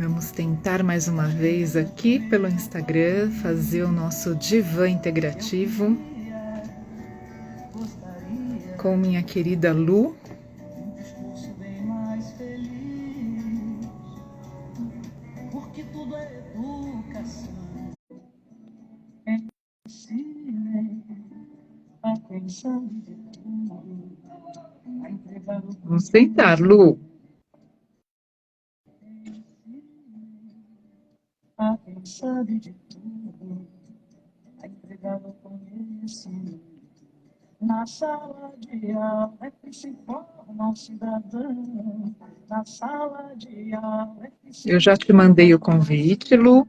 Vamos tentar mais uma vez aqui pelo Instagram fazer o nosso divã integrativo com minha querida Lu. Vamos tentar, Lu. Quem sabe de tudo, a entregar o conhecimento. Na sala de aula é que se forma um cidadão. Na sala de aula é que se Eu já te mandei o convite, Lu.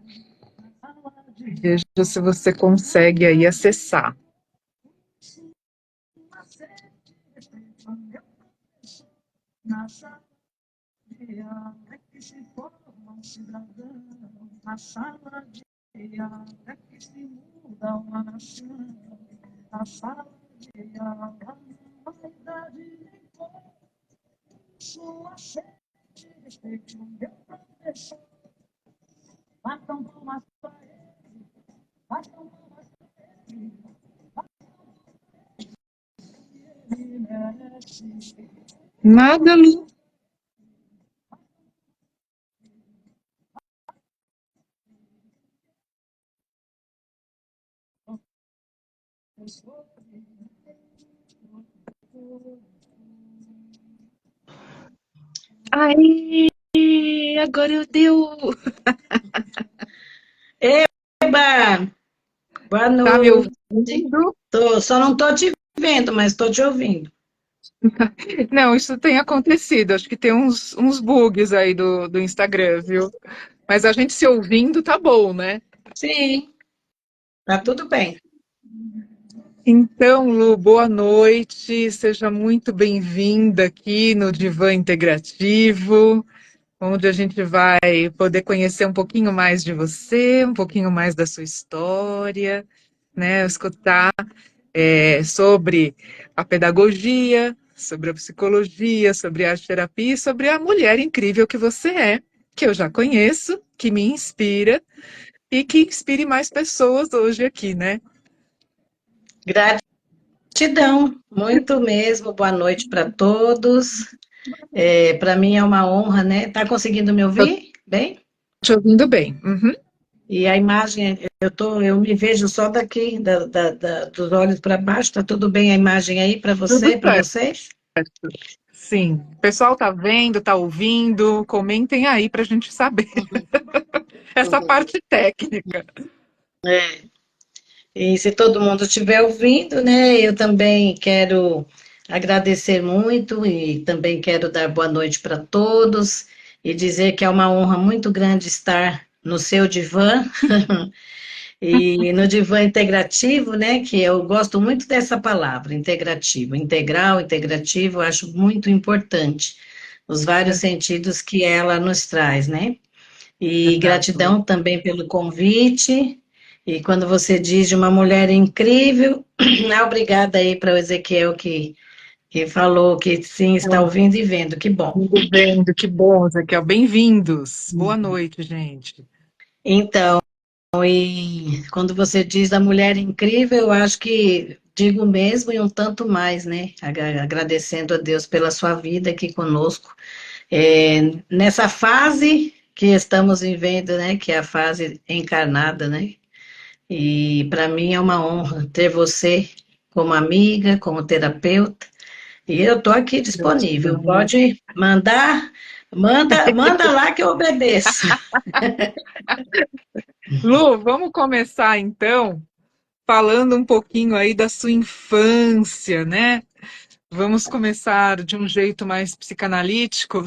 Veja se você consegue aí acessar. Na sala de aula é que se forma um cidadão. Na sala de aula é que se muda uma nação. Na sala de aula não há idade nem cor. Sua sede, respeite o meu professor. Batam palmas para ele, batam palmas para ele. Ele merece ser. Nada, Lu. Aí, agora eu deu. Eba! Boa Tá me noite. ouvindo? Só não tô te vendo, mas tô te ouvindo. Não, isso tem acontecido. Acho que tem uns bugs aí do Instagram, viu? Mas a gente se ouvindo tá bom, né? Sim, tá tudo bem. Então, Lu, boa noite. Seja muito bem-vinda aqui no Divã Integrativo, onde a gente vai poder conhecer um pouquinho mais de você, um pouquinho mais da sua história, né? Escutar sobre a pedagogia, sobre a psicologia, sobre a arte terapia e sobre a mulher incrível que você é, que eu já conheço, que me inspira e que inspire mais pessoas hoje aqui, né? Gratidão, muito mesmo. Boa noite para todos. Para mim é uma honra, né? Tá conseguindo me Estou ouvir? Bem? te ouvindo bem. Uhum. E a imagem, eu me vejo só daqui, dos olhos para baixo. Tá tudo bem a imagem aí para Tudo você, para certo. vocês? Sim. O pessoal tá vendo, tá ouvindo? Comentem aí para a gente saber essa parte técnica. E se todo mundo estiver ouvindo, né, eu também quero agradecer muito e também quero dar boa noite para todos e dizer que é uma honra muito grande estar no seu divã e no divã integrativo, né, que eu gosto muito dessa palavra, integrativo, integral, integrativo, eu acho muito importante os vários sentidos que ela nos traz, né? E Exato. gratidão também pelo convite. E quando você diz de uma mulher incrível, obrigada aí para o Ezequiel que falou que sim, está ouvindo e vendo, que bom. Tudo vendo, que bom, Raquel. Bem-vindos. Boa noite, gente. Então, e quando você diz da mulher incrível, eu acho que digo mesmo e um tanto mais, né? Agradecendo a Deus pela sua vida aqui conosco. Nessa fase que estamos vivendo, né? Que é a fase encarnada, né? E para mim é uma honra ter você como amiga, como terapeuta. E eu estou aqui disponível. Gratidão. Pode mandar, manda lá que eu obedeço. Lu, vamos começar então falando um pouquinho aí da sua infância, né? Vamos começar de um jeito mais psicanalítico.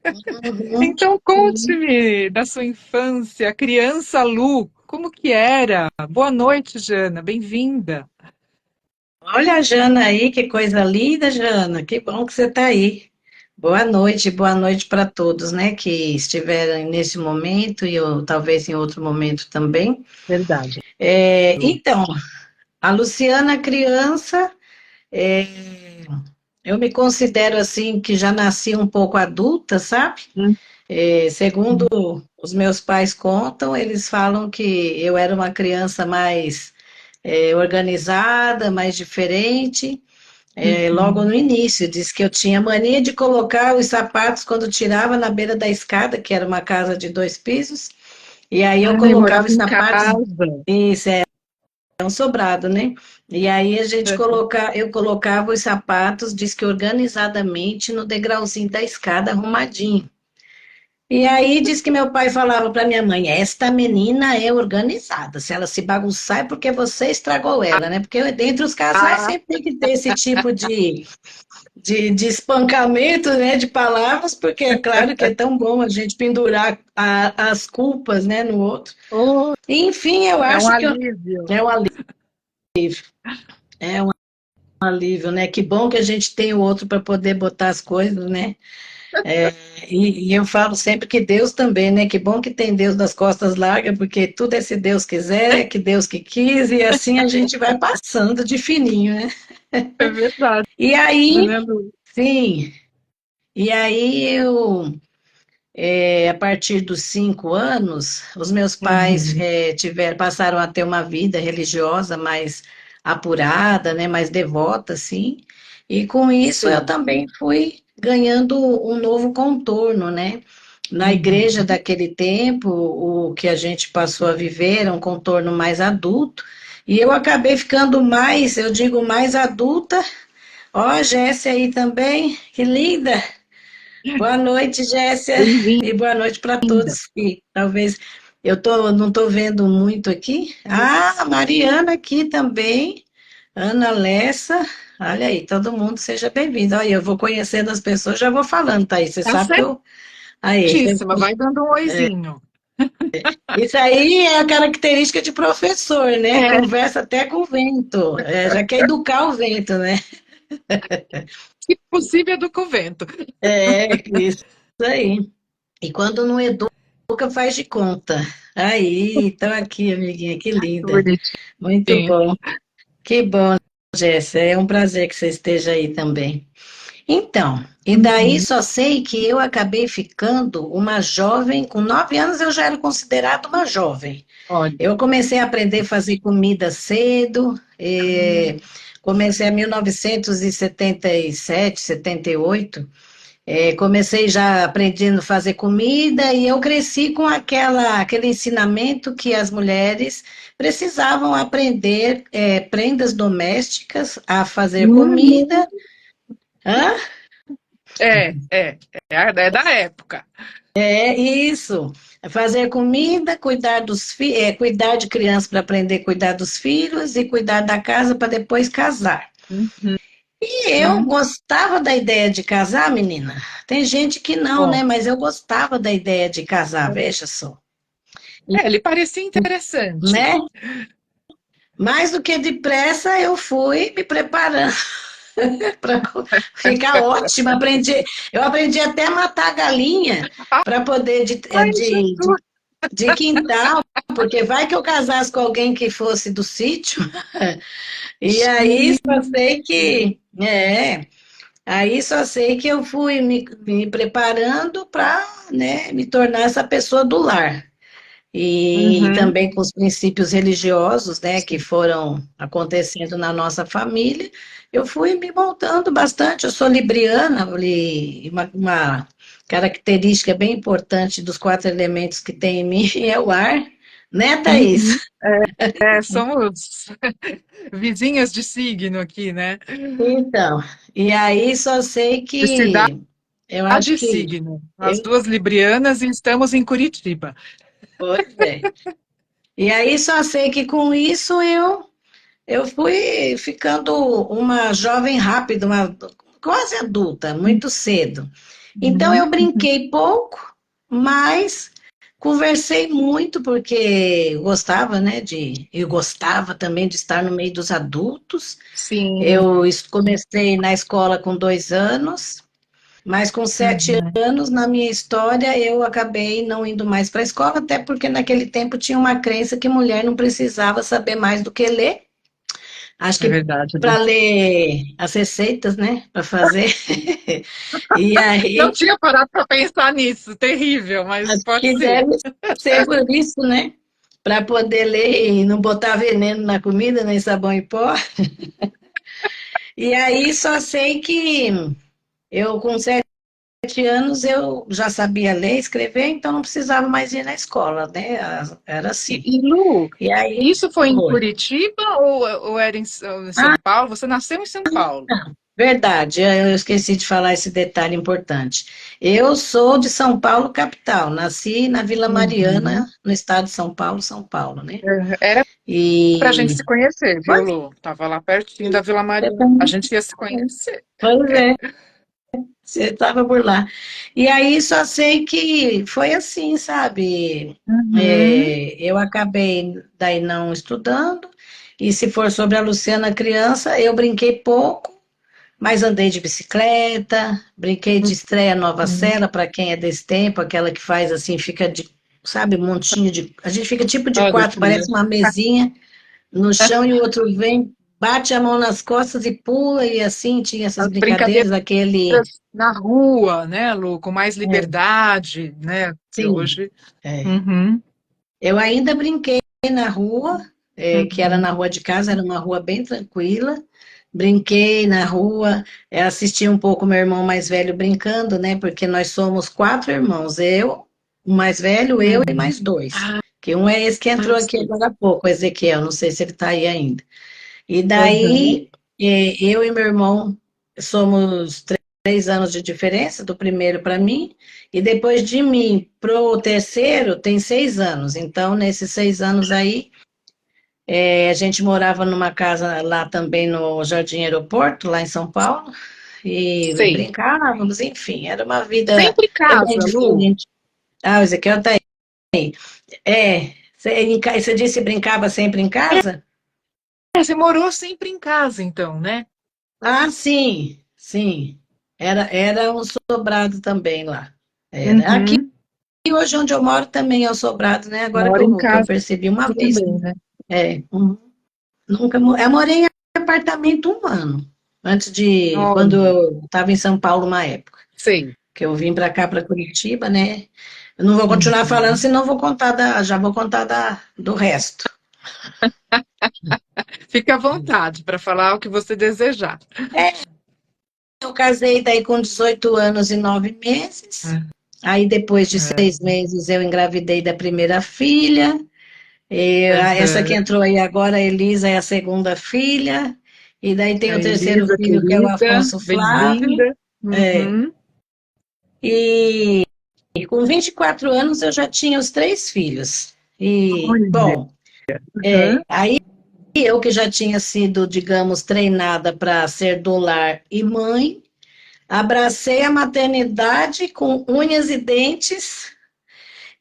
Uhum. Então, conte-me da sua infância, criança Lu, como que era? Boa noite, Jana, bem-vinda. Olha a Jana aí, que coisa linda, Jana. Que bom que você está aí. Boa noite para todos, né, que estiveram nesse momento e eu, talvez em outro momento também. Verdade. Então, a Luciana criança, é, eu me considero assim que já nasci um pouco adulta, sabe? Segundo os meus pais contam, eles falam que eu era uma criança mais organizada, mais diferente. Logo no início, disse que eu tinha mania de colocar os sapatos quando tirava na beira da escada, que era uma casa de 2 pisos, e aí eu Ai, colocava morava os em sapatos, casa. isso é um sobrado, né? E aí eu colocava os sapatos, diz que organizadamente, no degrauzinho da escada, arrumadinho. E aí diz que meu pai falava para minha mãe, esta menina é organizada, se ela se bagunçar é porque você estragou ela, né? Porque dentre os casais Ah, sempre tem que ter esse tipo de espancamento, né, de palavras, porque é claro que é tão bom a gente pendurar as culpas, né, no outro. oh, Enfim, eu é um acho que alívio. é um é um alívio, né? Que bom que a gente tem o outro para poder botar as coisas, né? E eu falo sempre que Deus também, né? Que bom que tem Deus das costas largas, porque tudo é se Deus quiser, que Deus que quis, e assim a gente vai passando de fininho, né? É verdade, E aí, né, Lu? sim, e aí a partir dos 5 anos, os meus pais Uhum. passaram a ter uma vida religiosa mais apurada, né, mais devota, assim, e com isso eu Sim. também fui ganhando um novo contorno, né? Na igreja Uhum. daquele tempo, o que a gente passou a viver era um contorno mais adulto, e eu acabei ficando mais, eu digo, mais adulta. Ó, a Jéssica aí também, que linda! Boa noite, Jéssica, Bem-vinda. e boa noite para todos que talvez não estou vendo muito aqui. Ah, a Mariana aqui também, Ana Lessa, olha aí, todo mundo seja bem-vindo. Olha, eu vou conhecendo as pessoas, já vou falando, Thaís, você Tá sabe que eu... Aí, certíssima, vai dando um oizinho. isso aí é a característica de professor, né? É, Conversa até com o vento, já quer educar o vento, né? se possível, é do convento. Isso aí. E quando não educa, faz de conta. Aí, então aqui, amiguinha, que Que linda. Muito bonitinho. bom. Que bom, Jéssica. É um prazer que você esteja aí também. Então, e daí Uhum. só sei que eu acabei ficando uma jovem, com 9 anos eu já era considerada uma jovem. Olha. Eu comecei a aprender a fazer comida cedo, comecei em 1977, 78. Comecei já aprendendo a fazer comida e eu cresci com aquele ensinamento que as mulheres precisavam aprender prendas domésticas, a fazer Uhum. comida. Hã? É da época. É isso. Fazer comida, cuidar de criança para aprender a cuidar dos filhos e cuidar da casa para depois casar. Uhum. E eu gostava da ideia de casar, menina. Tem gente que não, Bom, né? Mas eu gostava da ideia de casar, veja só. ele parecia interessante. Né? Mais do que depressa, eu fui me preparando para ficar ótima. Eu aprendi até a matar galinha para poder Ai, Jesus. de quintal, porque vai que eu casasse com alguém que fosse do sítio. E aí só sei que eu fui me preparando para, né, me tornar essa pessoa do lar. E Uhum. também com os princípios religiosos, né, que Sim. foram acontecendo na nossa família, eu fui me moldando bastante. Eu sou libriana, e uma característica bem importante dos 4 elementos que tem em mim é o ar, né, Thaís? Uhum. Somos vizinhas de signo aqui, né? Então, e aí só sei De cidade que eu acho e que signo. As eu, duas librianas e estamos em Curitiba. pois é. E aí só sei que com isso eu fui ficando uma jovem rápida, uma quase adulta, muito cedo. Então eu Uhum. brinquei pouco, mas conversei muito porque eu gostava também de estar no meio dos adultos. Sim. Comecei na escola com 2 anos, mas com sete Uhum. anos na minha história eu acabei não indo mais para a escola, até porque naquele tempo tinha uma crença que mulher não precisava saber mais do que ler Acho É que verdade, para Lu. ler as receitas, né? Para fazer. E Não aí, tinha parado para pensar nisso, terrível, mas acho pode que ser. deve ser por isso, né? Para poder ler e não botar veneno na comida, nem sabão em pó. E aí só sei que eu com 7 anos eu já sabia ler e escrever, então não precisava mais ir na escola, né? Era assim. Lu, E aí, isso foi em foi. Curitiba ou era em São Ah, Paulo? Você nasceu em São Paulo. verdade, eu esqueci de falar esse detalhe importante. Eu sou de São Paulo, capital. Nasci na Vila Uhum. Mariana, no estado de São Paulo, São Paulo, né? Era para a gente E se conhecer, viu, pois Lu? Tava lá pertinho da Vila é, Mariana. A gente ia se conhecer. pois é, você estava por lá. E aí só sei que foi assim, sabe? Uhum. Eu acabei daí não estudando, e se for sobre a Luciana criança, eu brinquei pouco, mas andei de bicicleta, brinquei de estreia Nova Uhum. Sela, para quem é desse tempo, aquela que faz assim, fica de, sabe, um montinho de. A gente fica tipo de Olha quatro, que parece uma mesinha no chão, e o outro vem, bate a mão nas costas e pula, e assim tinha essas as brincadeiras, brincadeiras aquele. na rua, né, Lu? Com mais É, liberdade, né? Que sim, hoje. é. Uhum. Eu ainda brinquei na rua, que era na Uhum. rua de casa, era uma rua bem tranquila. Brinquei na rua, assisti um pouco meu irmão mais velho brincando, né? Porque nós somos 4 irmãos, eu, o mais velho, eu e Uhum. mais dois. Ah, Que um é esse que entrou aqui sim. agora há pouco, o Ezequiel, não sei se ele está aí ainda. E Uhum. daí, eu e meu irmão somos 3 anos de diferença, do primeiro para mim, e depois de mim pro terceiro tem 6 anos. Então, nesses 6 anos aí, a gente morava numa casa lá também no Jardim Aeroporto, lá em São Paulo, e Sei. brincávamos, enfim, era uma vida Sempre em bem casa, Lu. diferente. Ah, o Ezequiel tá aí. Você disse brincava sempre em casa? Você morou sempre em casa, então, né? Ah, sim, sim. Era um sobrado também lá. Era. Aqui Uhum. hoje onde eu moro também é um sobrado, né? Agora que Moro em eu casa percebi uma vez. também, né? Nunca, eu morei em apartamento um ano, antes de, quando Olha, eu estava em São Paulo uma época, sei. que eu vim para cá, para Curitiba, né? Eu não vou continuar falando, Uhum. senão já vou contar do resto. Fique à vontade para falar o que você desejar. Eu casei daí com 18 anos e 9 meses. É, Aí, depois de é, 6 meses, eu engravidei da primeira filha. Essa que uhum. entrou aí agora, a Elisa, é a segunda filha. E daí tem A o terceiro Elisa, filho, que é o querida, Afonso Flávio. bem-vinda. É. Uhum. E, e com 24 anos eu já tinha os 3 filhos. E, Olha. bom, Uhum. aí eu que já tinha sido, digamos, treinada para ser do lar e mãe, abracei a maternidade com unhas e dentes.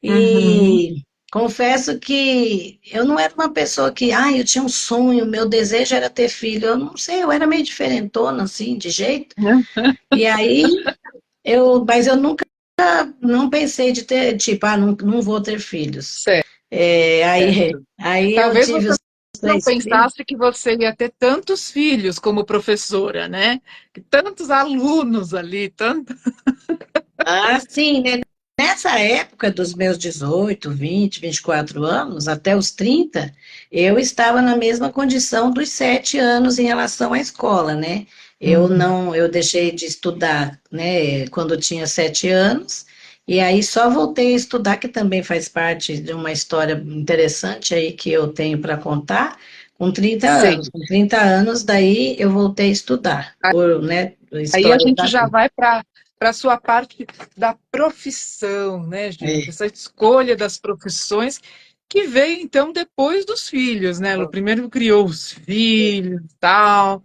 Uhum. E confesso que eu não era uma pessoa que, eu tinha um sonho, meu desejo era ter filho. Eu não sei, eu era meio diferentona, assim, de jeito. E aí, mas eu nunca não pensei de ter, tipo, não, não vou ter filhos. Certo. Aí eu Talvez tive você os não 3 filhos. pensasse que você ia ter tantos filhos como professora, né? Tantos alunos ali, tanto. Ah, sim, né? Nessa época dos meus 18, 20, 24 anos, até os 30, eu estava na mesma condição dos 7 anos em relação à escola, né? Eu Uhum. não, eu deixei de estudar, né, quando eu tinha 7 anos, e aí só voltei a estudar, que também faz parte de uma história interessante aí que eu tenho para contar, com 30 Sei. anos. Com 30 anos, daí eu voltei a estudar, por, né, Aí a histórias gente da já vida. vai para a sua parte da profissão, né, gente? É. Essa escolha das profissões que veio então depois dos filhos, né? Lu? Primeiro criou os filhos, tal.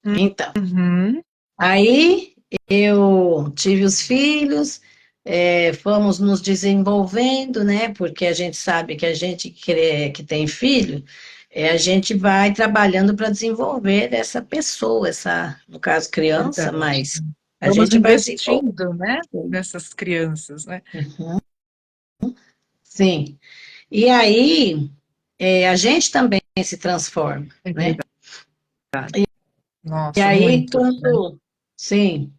Então. Uhum. Aí eu tive os filhos, fomos nos desenvolvendo, né? Porque a gente sabe que a gente que tem filho, a gente vai trabalhando para desenvolver essa pessoa, no caso criança, Verdade. mas a Vamos gente vai desenvolver. investindo, né, nessas crianças, né? Sim. E aí a gente também se transforma, É né? verdade. E Nossa, aí, muito, né? quando... Sim.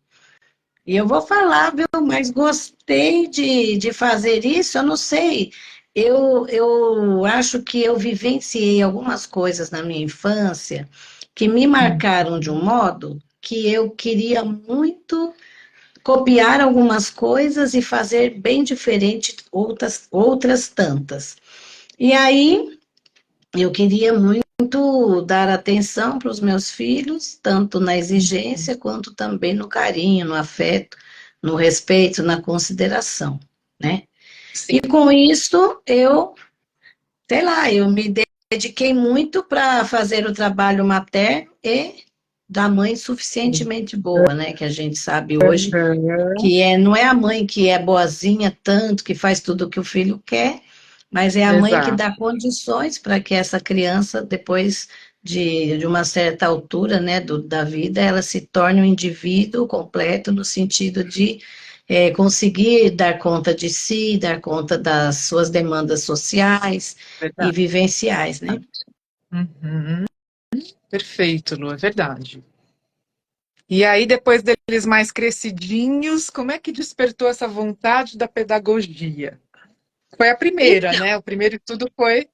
E eu vou falar, viu? Mas gostei de fazer isso, eu não sei. Eu acho que eu vivenciei algumas coisas na minha infância que me Hum, marcaram de um modo que eu queria muito copiar algumas coisas e fazer bem diferente outras tantas. E aí eu queria muito dar atenção para os meus filhos, tanto na exigência quanto também no carinho, no afeto, no respeito, na consideração, né? sim. E com isso eu, sei lá, eu me dediquei muito para fazer o trabalho materno e da mãe suficientemente boa, né? Que a gente sabe hoje Aham, que não é a mãe que é boazinha tanto, que faz tudo o que o filho quer, mas é a mãe que exato. dá condições para que essa criança, depois de uma certa altura, né, da vida, ela se torne um indivíduo completo no sentido de conseguir dar conta de si, dar conta das suas demandas sociais e Verdade. vivenciais, né? Uhum. Perfeito, Lu, é verdade. E aí, depois deles mais crescidinhos, como é que despertou essa vontade da pedagogia? Foi a primeira, Então, né? O primeiro estudo foi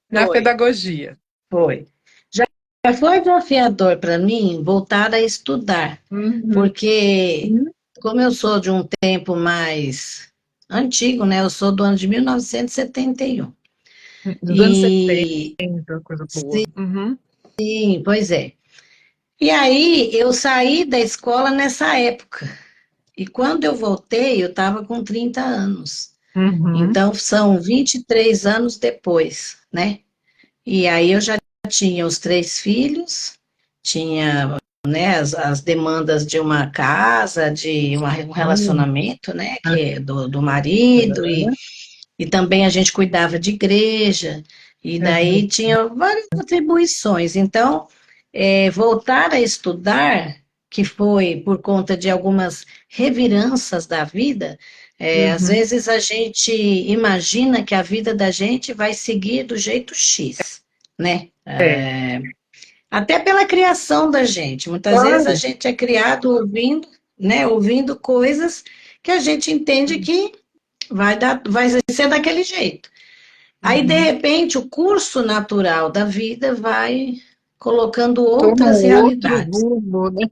na foi, pedagogia. foi. Já foi desafiador para mim voltar a estudar, Uhum. porque como eu sou de um tempo mais antigo, né? Eu sou do ano de 1971. Dos anos E 70, coisa boa. Uhum. sim, pois é. E aí eu saí da escola nessa época. E quando eu voltei, eu estava com 30 anos. Uhum. Então são 23 anos depois, né? E aí eu já tinha os três filhos, tinha, né, as demandas de uma casa, um Uhum. relacionamento, né, que é do marido, e também a gente cuidava de igreja, e daí Uhum. tinha várias atribuições. Então, voltar a estudar, que foi por conta de algumas reviranças da vida, às Uhum. vezes a gente imagina que a vida da gente vai seguir do jeito X, né? É, Até pela criação da gente. Muitas vezes a claro. gente é criado ouvindo, né, ouvindo coisas que a gente entende que vai ser daquele jeito. Aí, de Uhum. repente, o curso natural da vida vai colocando Toma outras um outro realidades. rumo, né?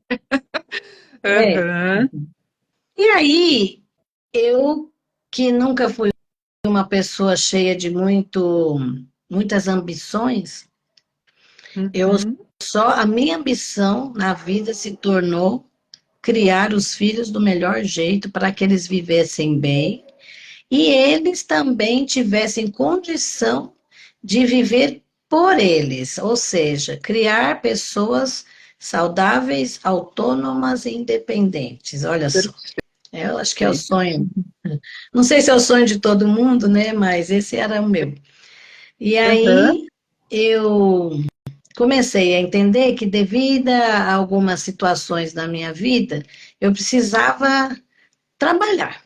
É. Aham. E aí, eu, que nunca fui uma pessoa cheia de muitas ambições, eu Uhum. a minha ambição na vida se tornou criar os filhos do melhor jeito para que eles vivessem bem e eles também tivessem condição de viver por eles, ou seja, criar pessoas saudáveis, autônomas e independentes. Olha só, eu acho que é o Perfeito. sonho. Não sei se é o sonho de todo mundo, né? Mas esse era o meu. E Aham. aí eu comecei a entender que, devido a algumas situações da minha vida, eu precisava trabalhar.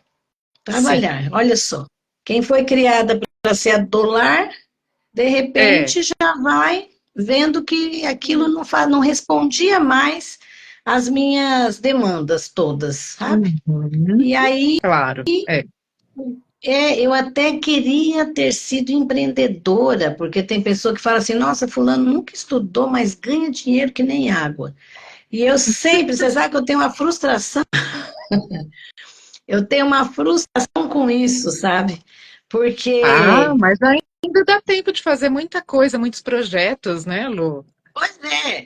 Sim. Trabalhar, olha só. Quem foi criada para ser adolar, de É. repente já vai vendo que aquilo não respondia mais às minhas demandas todas, sabe? Uhum. E aí Claro. É. eu até queria ter sido empreendedora, porque tem pessoa que fala assim, nossa, fulano nunca estudou, mas ganha dinheiro que nem água. E eu sempre, você sabe que eu tenho uma frustração com isso, sabe? Ah, Porque mas ainda dá tempo de fazer muita coisa, muitos projetos, né, Lu? pois é,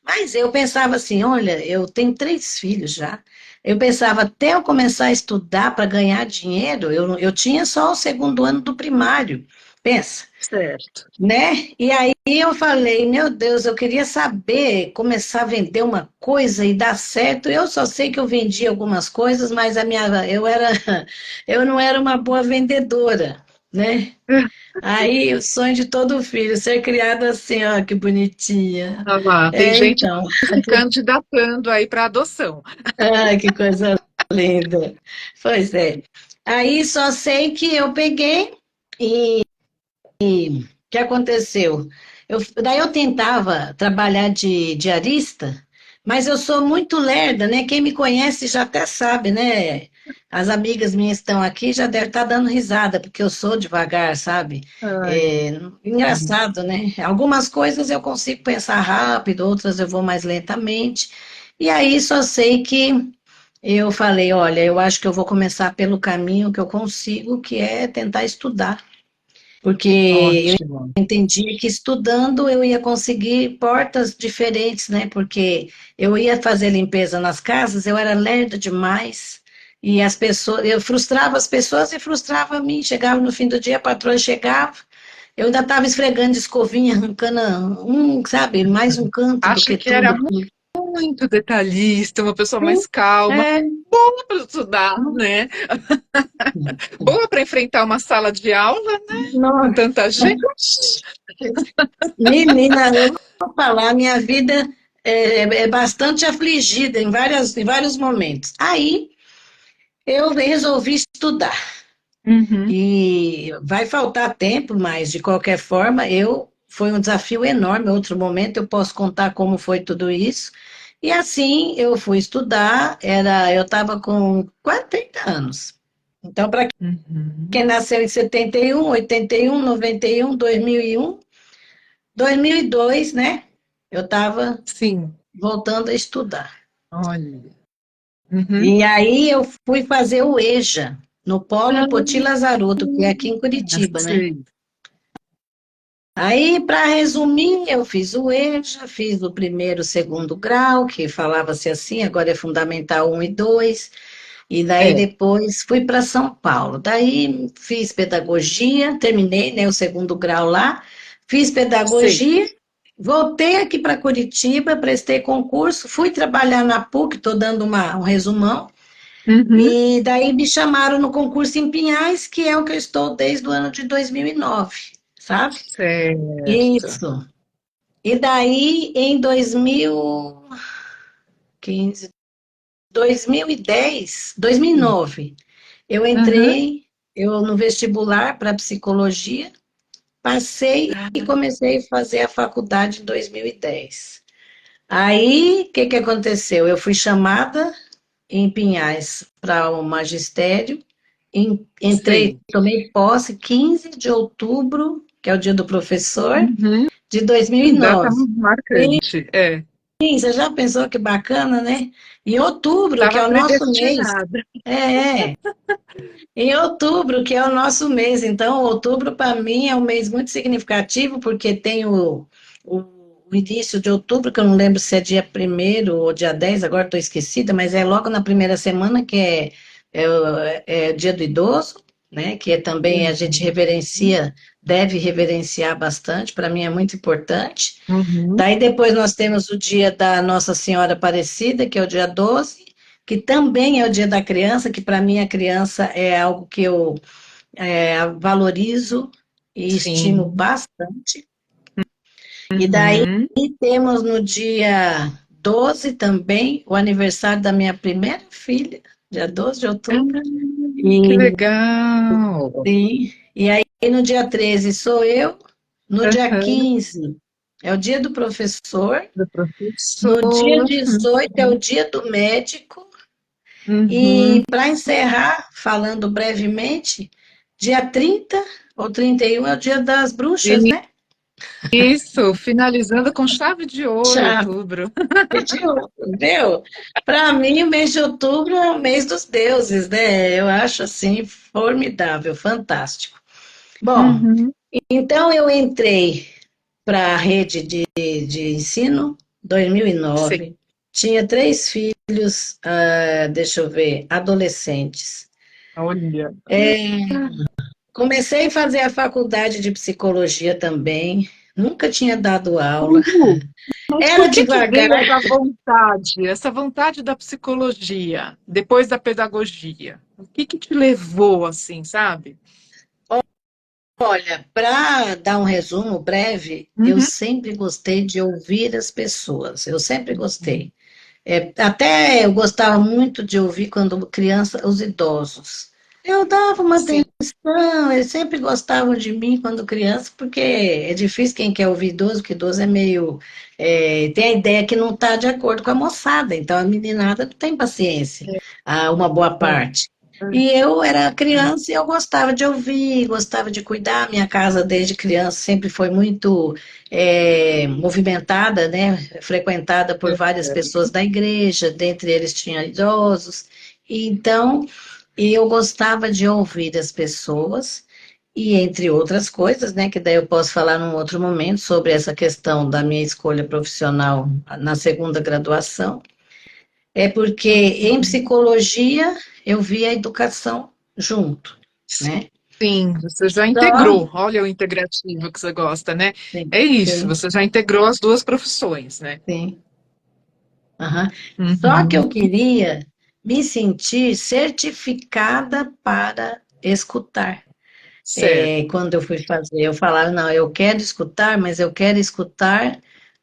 mas eu pensava assim, olha, eu tenho três filhos já. Eu pensava, até eu começar a estudar para ganhar dinheiro, eu tinha só o segundo ano do primário. Pensa, Certo. né? E aí eu falei, meu Deus, eu queria saber, começar a vender uma coisa e dar certo. Eu só sei que eu vendi algumas coisas, mas eu não era uma boa vendedora, né? Aí, o sonho de todo filho, ser criado assim, ó, que bonitinha. Ah lá, tem É, gente então, se candidatando aí para adoção. ai, que coisa linda. Pois é. Aí só sei que eu peguei e o que aconteceu? Daí eu tentava trabalhar de diarista, mas eu sou muito lerda, né? Quem me conhece já até sabe, né? As amigas minhas estão aqui já devem estar dando risada, porque eu sou devagar, sabe? Ai, É, engraçado, né? Algumas coisas eu consigo pensar rápido, outras eu vou mais lentamente. E aí só sei que eu falei, olha, eu acho que eu vou começar pelo caminho que eu consigo, que é tentar estudar. Porque eu ótimo. entendi que estudando eu ia conseguir portas diferentes, né? Porque eu ia fazer limpeza nas casas, eu era lerda demais, e as pessoas, eu frustrava as pessoas e frustrava a mim. Chegava no fim do dia, a patroa chegava, eu ainda estava esfregando de escovinha, arrancando sabe, mais um canto do Acho que que era tudo. muito detalhista, uma pessoa Sim, mais calma, é, boa para estudar, né? Boa para enfrentar uma sala de aula, né? Com nossa, tanta gente. menina, eu vou falar, minha vida é bastante afligida em vários momentos. Aí eu resolvi estudar. Uhum. E vai faltar tempo, mas de qualquer forma, foi um desafio enorme. Outro momento eu posso contar como foi tudo isso. E assim eu fui estudar, eu estava com quase 30 anos. Então, para quem Uhum. nasceu em 71, 81, 91, 2001, 2002, né? Eu estava Sim, voltando a estudar. olha. Uhum. E aí eu fui fazer o EJA, no Ah, Polo Poti Lazzaroto, que é aqui em Curitiba, né? sei. Aí, para resumir, eu fiz o EJA, fiz o primeiro, segundo grau, que falava-se assim, agora é Fundamental 1 e 2, e daí É, depois fui para São Paulo. Daí fiz pedagogia, terminei, né, o segundo grau lá, fiz sei. pedagogia, voltei aqui para Curitiba, prestei concurso, fui trabalhar na PUC, estou dando um resumão, Uhum. e daí me chamaram no concurso em Pinhais, que é o que eu estou desde o ano de 2009, sabe? Certo. Isso. E daí, em 2015, 2010, Sim. 2009, eu Uhum. entrei no vestibular para psicologia, passei e Ah, comecei a fazer a faculdade em 2010. Aí, o que que aconteceu? Eu fui chamada em Pinhais para o magistério, entrei, sei. tomei posse 15 de outubro, que é o dia do professor, Uhum. de Data 2009. marcante. É. Sim, você já pensou que bacana, né? Em outubro, que é Estava o nosso mês. predestinada. É, em outubro, que é o nosso mês. Então, outubro, para mim, é um mês muito significativo, porque tem o início de outubro, que eu não lembro se é dia 1º ou dia 10, agora estou esquecida, mas é logo na primeira semana, que é o dia do idoso, né? Que também a gente Uhum. reverencia, deve reverenciar bastante, para mim é muito importante. Uhum. Daí depois nós temos o dia da Nossa Senhora Aparecida, que é o dia 12, que também é o dia da criança, que para mim a criança é algo que eu valorizo e estimo Sim. bastante. E daí Uhum. temos no dia 12 também o aniversário da minha primeira filha, dia 12 de Ah, outubro. que E, legal. sim, e aí no dia 13 sou eu, no dia Aham. 15 é o dia do professor. Do No dia professor. 18 é o dia do médico. E Uhum. para encerrar, falando brevemente, dia 30 ou 31 é o dia das bruxas, né? Isso, finalizando com chave de ouro, Já outubro. pediu, viu? Para mim, o mês de outubro é o mês dos deuses, né? Eu acho assim formidável, fantástico. Bom, Uhum. então eu entrei para a rede de ensino Sim. 2009. Tinha 3 filhos, deixa eu ver, adolescentes. Olha. Comecei a fazer a faculdade de psicologia também. Nunca tinha dado aula. Mas Era por que que devagar. veio essa vontade da psicologia, depois da pedagogia? O que que te levou assim, sabe? Olha, para dar um resumo breve, eu Uhum. sempre gostei de ouvir as pessoas. Eu sempre gostei. Até eu gostava muito de ouvir quando criança os idosos. Eu dava uma Sim, atenção, eles sempre gostavam de mim quando criança, porque é difícil quem quer ouvir idoso, porque idoso é meio. Tem a ideia que não está de acordo com a moçada, então a meninada não tem paciência, uma boa parte. E eu era criança e eu gostava de ouvir, gostava de cuidar. Minha casa, desde criança, sempre foi muito movimentada, né? Frequentada por várias pessoas da igreja, dentre eles tinha idosos. Então. E eu gostava de ouvir as pessoas, e entre outras coisas, né, que daí eu posso falar num outro momento sobre essa questão da minha escolha profissional na segunda graduação, é porque em psicologia eu vi a educação junto, né? sim, você já Só, integrou. Olha o integrativo que você gosta, né? sim, É isso, sim, você já integrou as duas profissões, né? sim. Aham. Só que Uhum, eu queria me sentir certificada para escutar. certo. Quando eu fui fazer, eu falava, não, eu quero escutar, mas eu quero escutar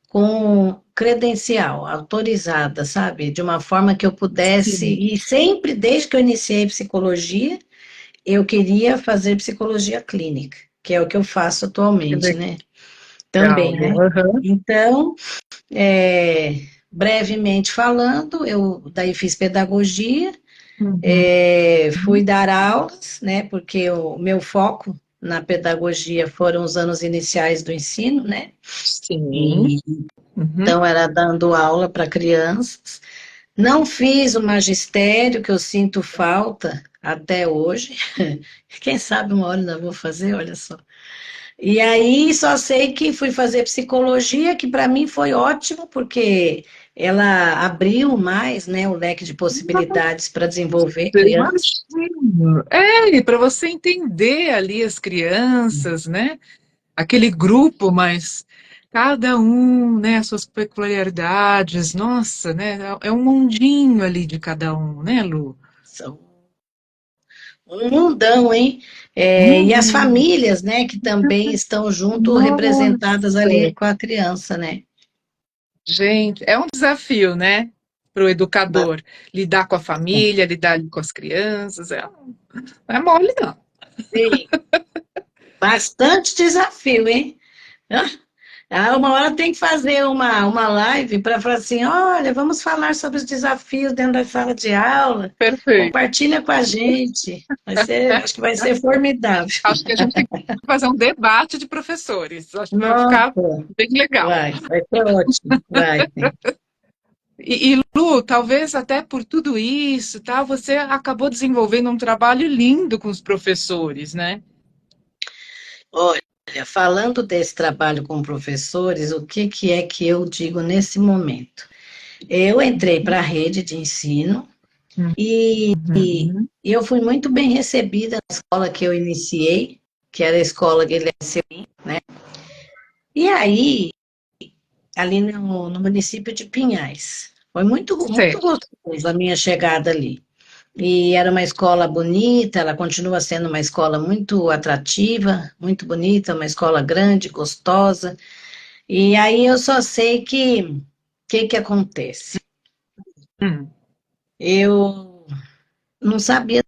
com credencial, autorizada, sabe? De uma forma que eu pudesse, Sim, e sempre, desde que eu iniciei psicologia, eu queria fazer psicologia clínica, que é o que eu faço que atualmente, né? legal, Também, né? Lu. Aham. Então, é, brevemente falando, eu daí fiz pedagogia, Uhum. fui dar aulas, né? Porque o meu foco na pedagogia foram os anos iniciais do ensino, né? Sim. E Uhum. então era dando aula para crianças. Não fiz o magistério, que eu sinto falta até hoje. Quem sabe uma hora ainda vou fazer, olha só. E aí só sei que fui fazer psicologia, que para mim foi ótimo, porque ela abriu mais, né, o leque de possibilidades para desenvolver Eu crianças. imagino. E para você entender ali as crianças, né? Aquele grupo, mas cada um, né, as suas peculiaridades, nossa, né? É um mundinho ali de cada um, né, Lu? São um mundão, hein? E as Uhum. famílias, né, que também estão junto, representadas Nossa, ali com a criança, né? gente, é um desafio, né, para o educador lidar com a família, lidar ali com as crianças, não é mole, não. Sim, bastante desafio, hein? Uma hora tem que fazer uma live para falar assim: olha, vamos falar sobre os desafios dentro da sala de aula. Perfeito. Compartilha com a gente. Acho que vai ser formidável. Acho que a gente tem que fazer um debate de professores. Acho que vai ficar Nossa, bem legal. vai ser ótimo. Vai, sim. E, Lu, talvez até por tudo isso, tá, você acabou desenvolvendo um trabalho lindo com os professores, né? Olha, falando desse trabalho com professores, o que, que é que eu digo nesse momento? Eu entrei para a rede de ensino e Uhum. eu fui muito bem recebida na escola que eu iniciei, que era a escola Guilherme Selim, né? E aí, ali no município de Pinhais. Foi muito Certo. gostoso a minha chegada ali. E era uma escola bonita, ela continua sendo uma escola muito atrativa, muito bonita, uma escola grande, gostosa. E aí eu só sei que que acontece? Hum. Eu não sabia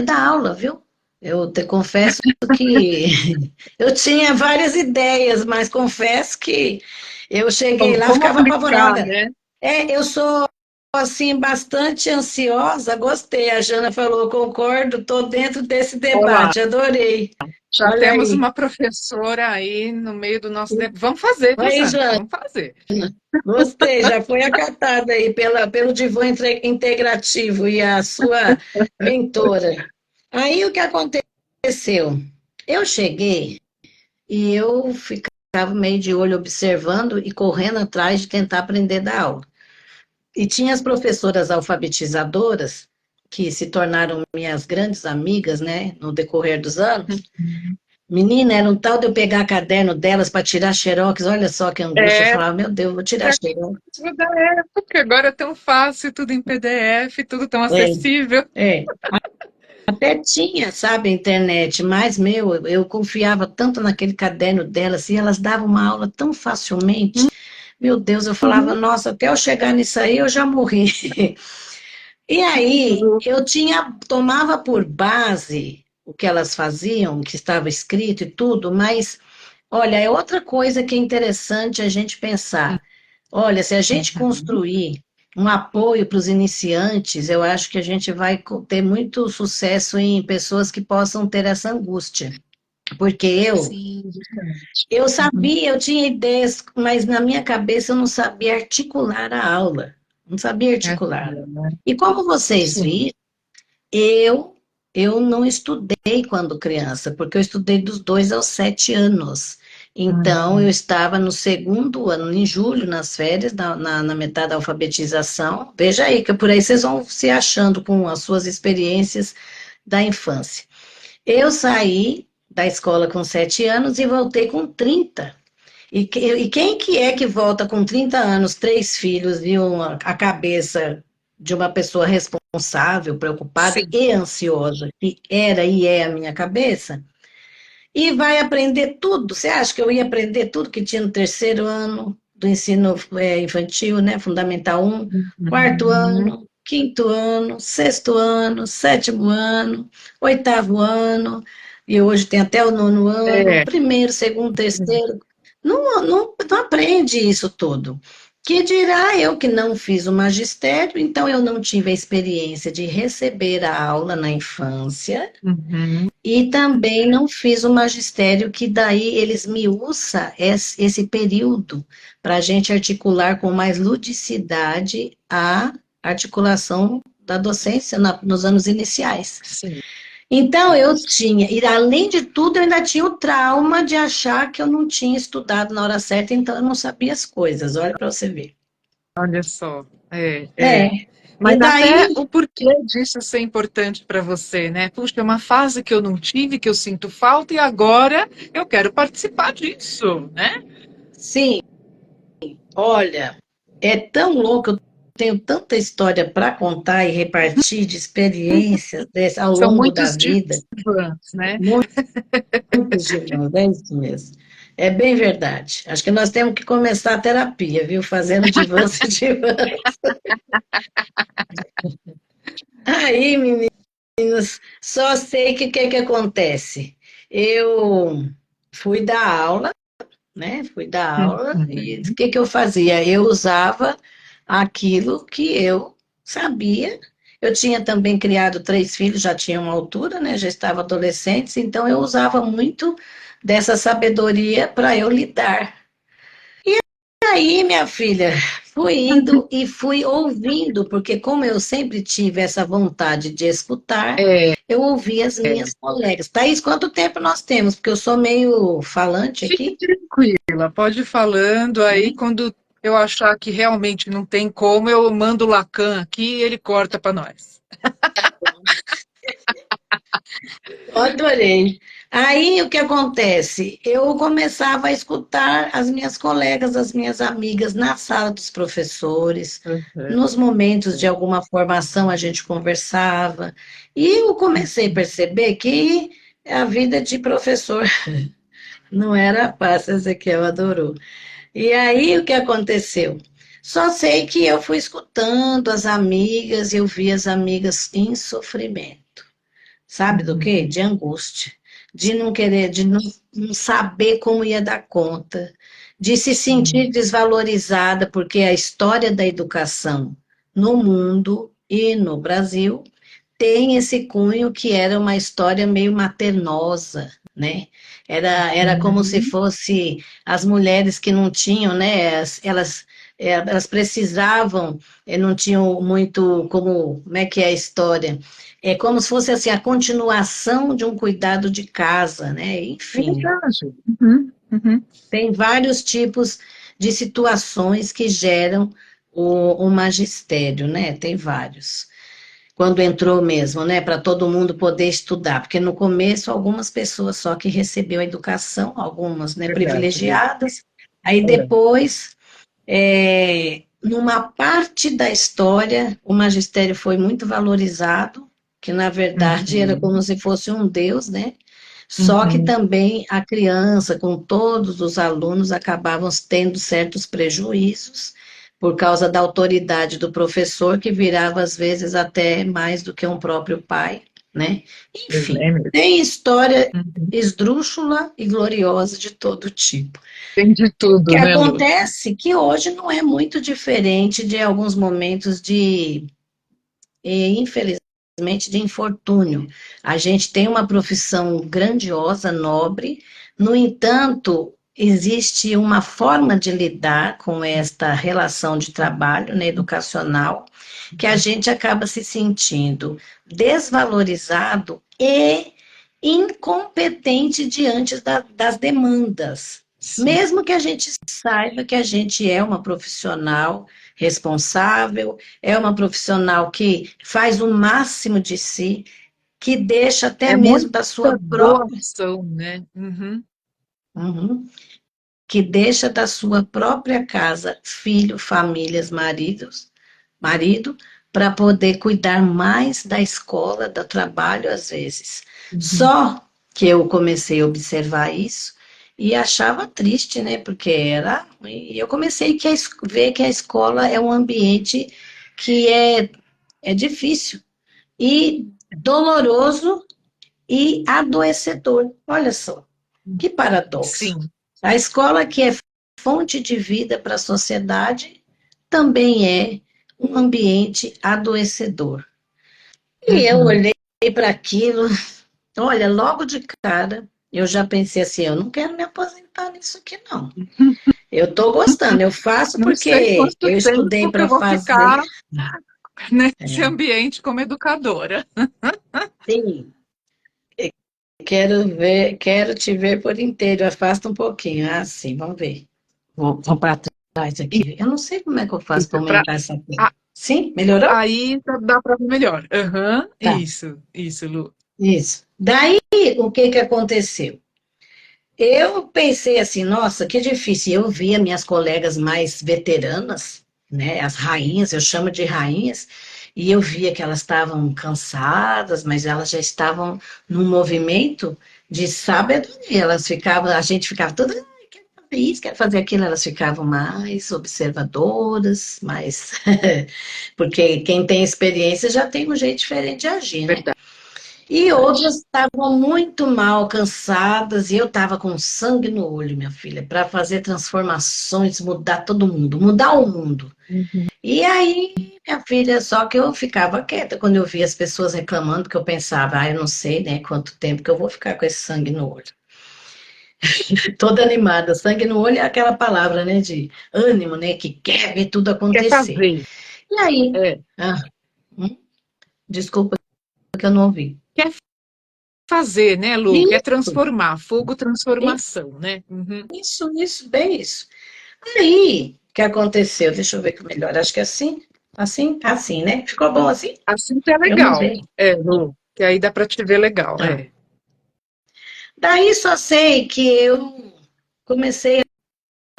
dar aula, viu? Eu te confesso que eu tinha várias ideias, mas confesso que eu cheguei lá, Como ficava aplicar, apavorada. né? Eu sou assim bastante ansiosa, gostei. A Jana falou, concordo, estou dentro desse Olá, debate, adorei. já Olha temos aí. uma professora aí no meio do nosso debate. Vamos fazer, viu, Aí, Jana? Jana, Vamos fazer. gostei, já foi acatada aí pelo divã integrativo e a sua mentora. Aí o que aconteceu? Eu cheguei e eu ficava meio de olho observando e correndo atrás de tentar aprender da aula. E tinha as professoras alfabetizadoras, que se tornaram minhas grandes amigas, né, no decorrer dos anos. Menina, era um tal de eu pegar caderno delas para tirar xerox, olha só que angústia. Eu É, falava, meu Deus, vou tirar xerox. da época, agora é tão fácil, tudo em PDF, tudo tão É, acessível. é. Até tinha, sabe, a internet, mas, eu confiava tanto naquele caderno delas, e elas davam uma aula tão facilmente. Meu Deus, eu falava, Uhum. nossa, até eu chegar nisso aí eu já morri. E aí, Tudo. tomava por base o que elas faziam, o que estava escrito e tudo, mas, olha, é outra coisa que é interessante a gente pensar. Olha, se a gente Uhum. construir um apoio para os iniciantes, eu acho que a gente vai ter muito sucesso em pessoas que possam ter essa angústia. Porque Sim, justamente. eu Uhum. sabia, eu tinha ideias, mas na minha cabeça eu não sabia articular a aula. Não sabia É, articular. né? E como vocês Sim. viram, eu, eu não estudei quando criança, porque eu estudei dos 2 aos 7 anos. Então, eu Uhum. estava no segundo ano, em julho, nas férias, na metade da alfabetização. Veja aí, que por aí vocês vão se achando com as suas experiências da infância. Eu saí da escola com 7 anos e voltei com 30. E quem que é que volta com 30 anos, 3 filhos e a cabeça de uma pessoa responsável, preocupada Sim. e ansiosa, que era e é a minha cabeça, e vai aprender tudo? Você acha que eu ia aprender tudo que tinha no terceiro ano do ensino infantil, né? Fundamental um, quarto Uhum. ano, quinto ano, sexto ano, sétimo ano, oitavo ano, e hoje tem até o nono ano, É. primeiro, segundo, terceiro. Não aprende isso tudo. Que dirá eu que não fiz o magistério, então eu não tive a experiência de receber a aula na infância, Uhum. e também não fiz o magistério, que daí eles miuçam esse período para a gente articular com mais ludicidade a articulação da docência nos anos iniciais. Sim. Então eu tinha, e além de tudo, eu ainda tinha o trauma de achar que eu não tinha estudado na hora certa, então eu não sabia as coisas, olha para você ver. Olha só. É, É, é. e Mas até daí o porquê disso ser importante para você, né? Puxa, é uma fase que eu não tive, que eu sinto falta, e agora eu quero participar disso, né? sim, olha, é tão louco, eu tenho tanta história para contar e repartir de experiências ao São longo da muitos vida, divãs, né? muitos divãs, é isso mesmo. É bem verdade. Acho que nós temos que começar a terapia, viu? Fazendo divãs e divãs. Aí, meninos, só sei que o que acontece. Eu fui dar aula, né? Fui dar aula e o Uhum. que eu fazia? Eu usava aquilo que eu sabia. Eu tinha também criado 3 filhos, já tinha uma altura, né? Já estava adolescentes, então eu usava muito dessa sabedoria para eu lidar. E aí, minha filha, fui indo e fui ouvindo, porque como eu sempre tive essa vontade de escutar, É, eu ouvi as minhas colegas. Thaís, quanto tempo nós temos? Porque eu sou meio falante fique aqui, tranquila, pode ir falando aí. né? Quando eu achar que realmente não tem como, eu mando o Lacan aqui e ele corta para nós. Eu adorei. Aí o que acontece? Eu começava a escutar as minhas colegas, as minhas amigas na sala dos professores, Uhum. nos momentos de alguma formação a gente conversava, e eu comecei a perceber que a vida de professor não era fácil, Ezequiel adorou. E aí o que aconteceu? Só sei que eu fui escutando as amigas, eu vi as amigas em sofrimento. Sabe do quê? Uhum. De angústia, de não querer, de não saber como ia dar conta, de se sentir Sim. desvalorizada, porque a história da educação no mundo e no Brasil tem esse cunho que era uma história meio maternosa, né? Era como se Uhum. fosse as mulheres que não tinham, né? Elas precisavam, não tinham muito como é que é a história? É como se fosse assim a continuação de um cuidado de casa, né? É Enfim, verdade. Uhum. Uhum. tem vários tipos de situações que geram o magistério, né? Tem vários quando entrou mesmo, né, para todo mundo poder estudar, porque no começo algumas pessoas só que recebeu a educação, algumas, né, Verdade, viu? privilegiadas, aí É. depois, numa parte da história, o magistério foi muito valorizado, que na verdade era como Uhum. se fosse um deus, né, só que Uhum. também a criança, com todos os alunos, acabavam tendo certos prejuízos, por causa da autoridade do professor, que virava às vezes até mais do que um próprio pai, né? Enfim, É mesmo. tem história Uhum. esdrúxula e gloriosa de todo tipo. Tem de O que tudo, né, Lu? acontece que hoje não é muito diferente de alguns momentos de, infelizmente, de infortúnio. A gente tem uma profissão grandiosa, nobre, no entanto, existe uma forma de lidar com esta relação de trabalho, né, educacional, que a gente acaba se sentindo desvalorizado e incompetente diante das demandas. Sim. Mesmo que a gente saiba que a gente é uma profissional responsável, é uma profissional que faz o máximo de si, que deixa até É mesmo da muita sua própria, doação, né? Uhum. Uhum. Que deixa da sua própria casa filho, famílias, marido, para poder cuidar mais da escola, do trabalho às vezes. Uhum. Só que eu comecei a observar isso e achava triste, né? Porque e eu comecei ver que a escola é um ambiente que é difícil e doloroso e adoecedor. Olha só, que paradoxo. Sim. A escola, que é fonte de vida para a sociedade, também é um ambiente adoecedor. E eu Uhum. olhei para aquilo, olha, logo de cara, eu já pensei assim: eu não quero me aposentar nisso aqui, não. Eu estou gostando, eu faço Não sei porque quanto eu estudei tempo que eu para vou fazer. ficar nesse É, ambiente como educadora. sim, quero ver, quero te ver por inteiro. Afasta um pouquinho. Ah, sim, vamos ver. Vou para trás aqui. Eu não sei como é que eu faço para Isso, pra, aumentar essa tela. a- Sim, melhorou? aí dá para ver melhor. Aham. Tá, Isso, Lu. isso. Daí, o que que aconteceu? Eu pensei assim, nossa, que difícil. Eu via minhas colegas mais veteranas, né, as rainhas, eu chamo de rainhas, e eu via que elas estavam cansadas, mas elas já estavam num movimento de sabedoria. Elas ficavam, a gente ficava toda, "Ai, quero fazer isso, quero fazer aquilo", elas ficavam mais observadoras, mais porque quem tem experiência já tem um jeito diferente de agir, né? Verdade. E outras estavam muito mal, cansadas, e eu estava com sangue no olho, minha filha, para fazer transformações, mudar todo mundo, mudar o mundo. Uhum. E aí, minha filha, só que eu ficava quieta quando eu via as pessoas reclamando, porque eu pensava, eu não sei, né, quanto tempo que eu vou ficar com esse sangue no olho. Toda animada, sangue no olho é aquela palavra, né, de ânimo, né, que quer ver tudo Quer acontecer. fazer. E aí, É. ah, desculpa que eu não ouvi. Quer fazer, né, Lu? Quer Isso, transformar. Fogo, transformação, né? Uhum. isso, bem isso. Aí, o que aconteceu? Deixa eu ver que melhor. Acho que é assim, assim, né? Ficou bom assim? Assim que é Eu legal. mudei. É, Lu. Que aí dá para te ver legal. Tá. É. Daí só sei que eu comecei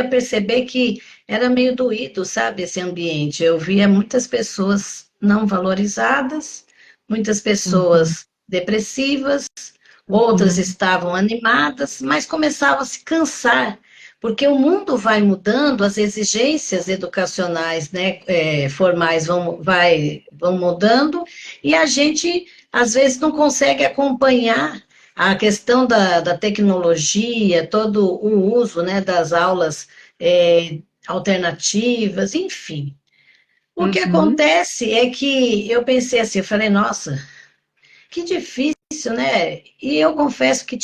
a perceber que era meio doído, sabe, esse ambiente. Eu via muitas pessoas não valorizadas, muitas Uhum. pessoas depressivas, outras Uhum. estavam animadas, mas começavam a se cansar, porque o mundo vai mudando, as exigências educacionais, né, formais vão mudando, e a gente, às vezes, não consegue acompanhar a questão da tecnologia, todo o uso, né, das aulas alternativas, enfim. O que Uhum. acontece é que eu pensei assim, eu falei, nossa, que difícil, né? E eu confesso que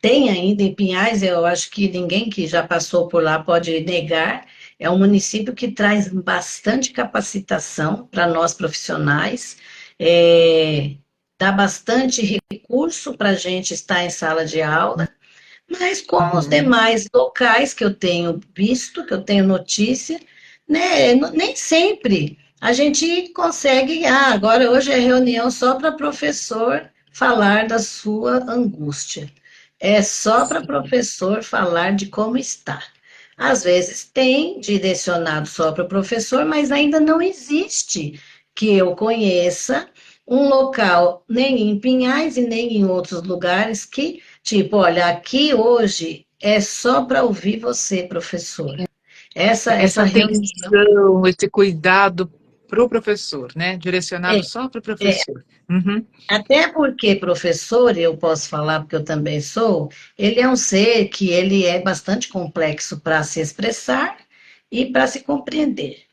tem ainda em Pinhais, eu acho que ninguém que já passou por lá pode negar, é um município que traz bastante capacitação para nós profissionais, é, dá bastante recurso para a gente estar em sala de aula, mas com os Uhum. demais locais que eu tenho visto, que eu tenho notícia, né, nem sempre a gente consegue. Ah, agora hoje é reunião só para professor falar da sua angústia. É só para Sim. professor falar de como está. Às vezes tem direcionado só para o professor, mas ainda não existe que eu conheça um local, nem em Pinhais e nem em outros lugares, que tipo, olha, aqui hoje é só para ouvir você, professor. Essa Essa reunião, atenção, esse cuidado para o professor, né? Direcionado é, só para o é, professor. Uhum. até porque professor, eu posso falar porque eu também sou, ele é um ser que ele é bastante complexo para se expressar e para se compreender.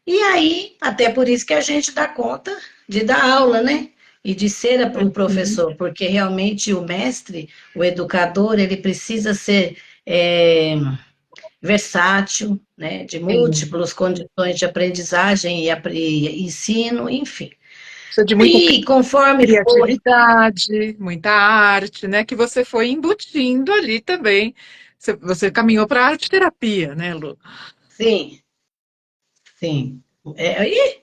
E aí, até por isso que a gente dá conta de dar aula, né? E de ser o Uhum. professor, porque realmente o mestre, o educador, ele precisa ser é, versátil, né? De Sim. múltiplas condições de aprendizagem e ensino, enfim. Precisa de muita E conforme for, criatividade, muita arte, né? Que você foi embutindo ali também. Você caminhou para a arte terapia, né, Lu? sim, sim. E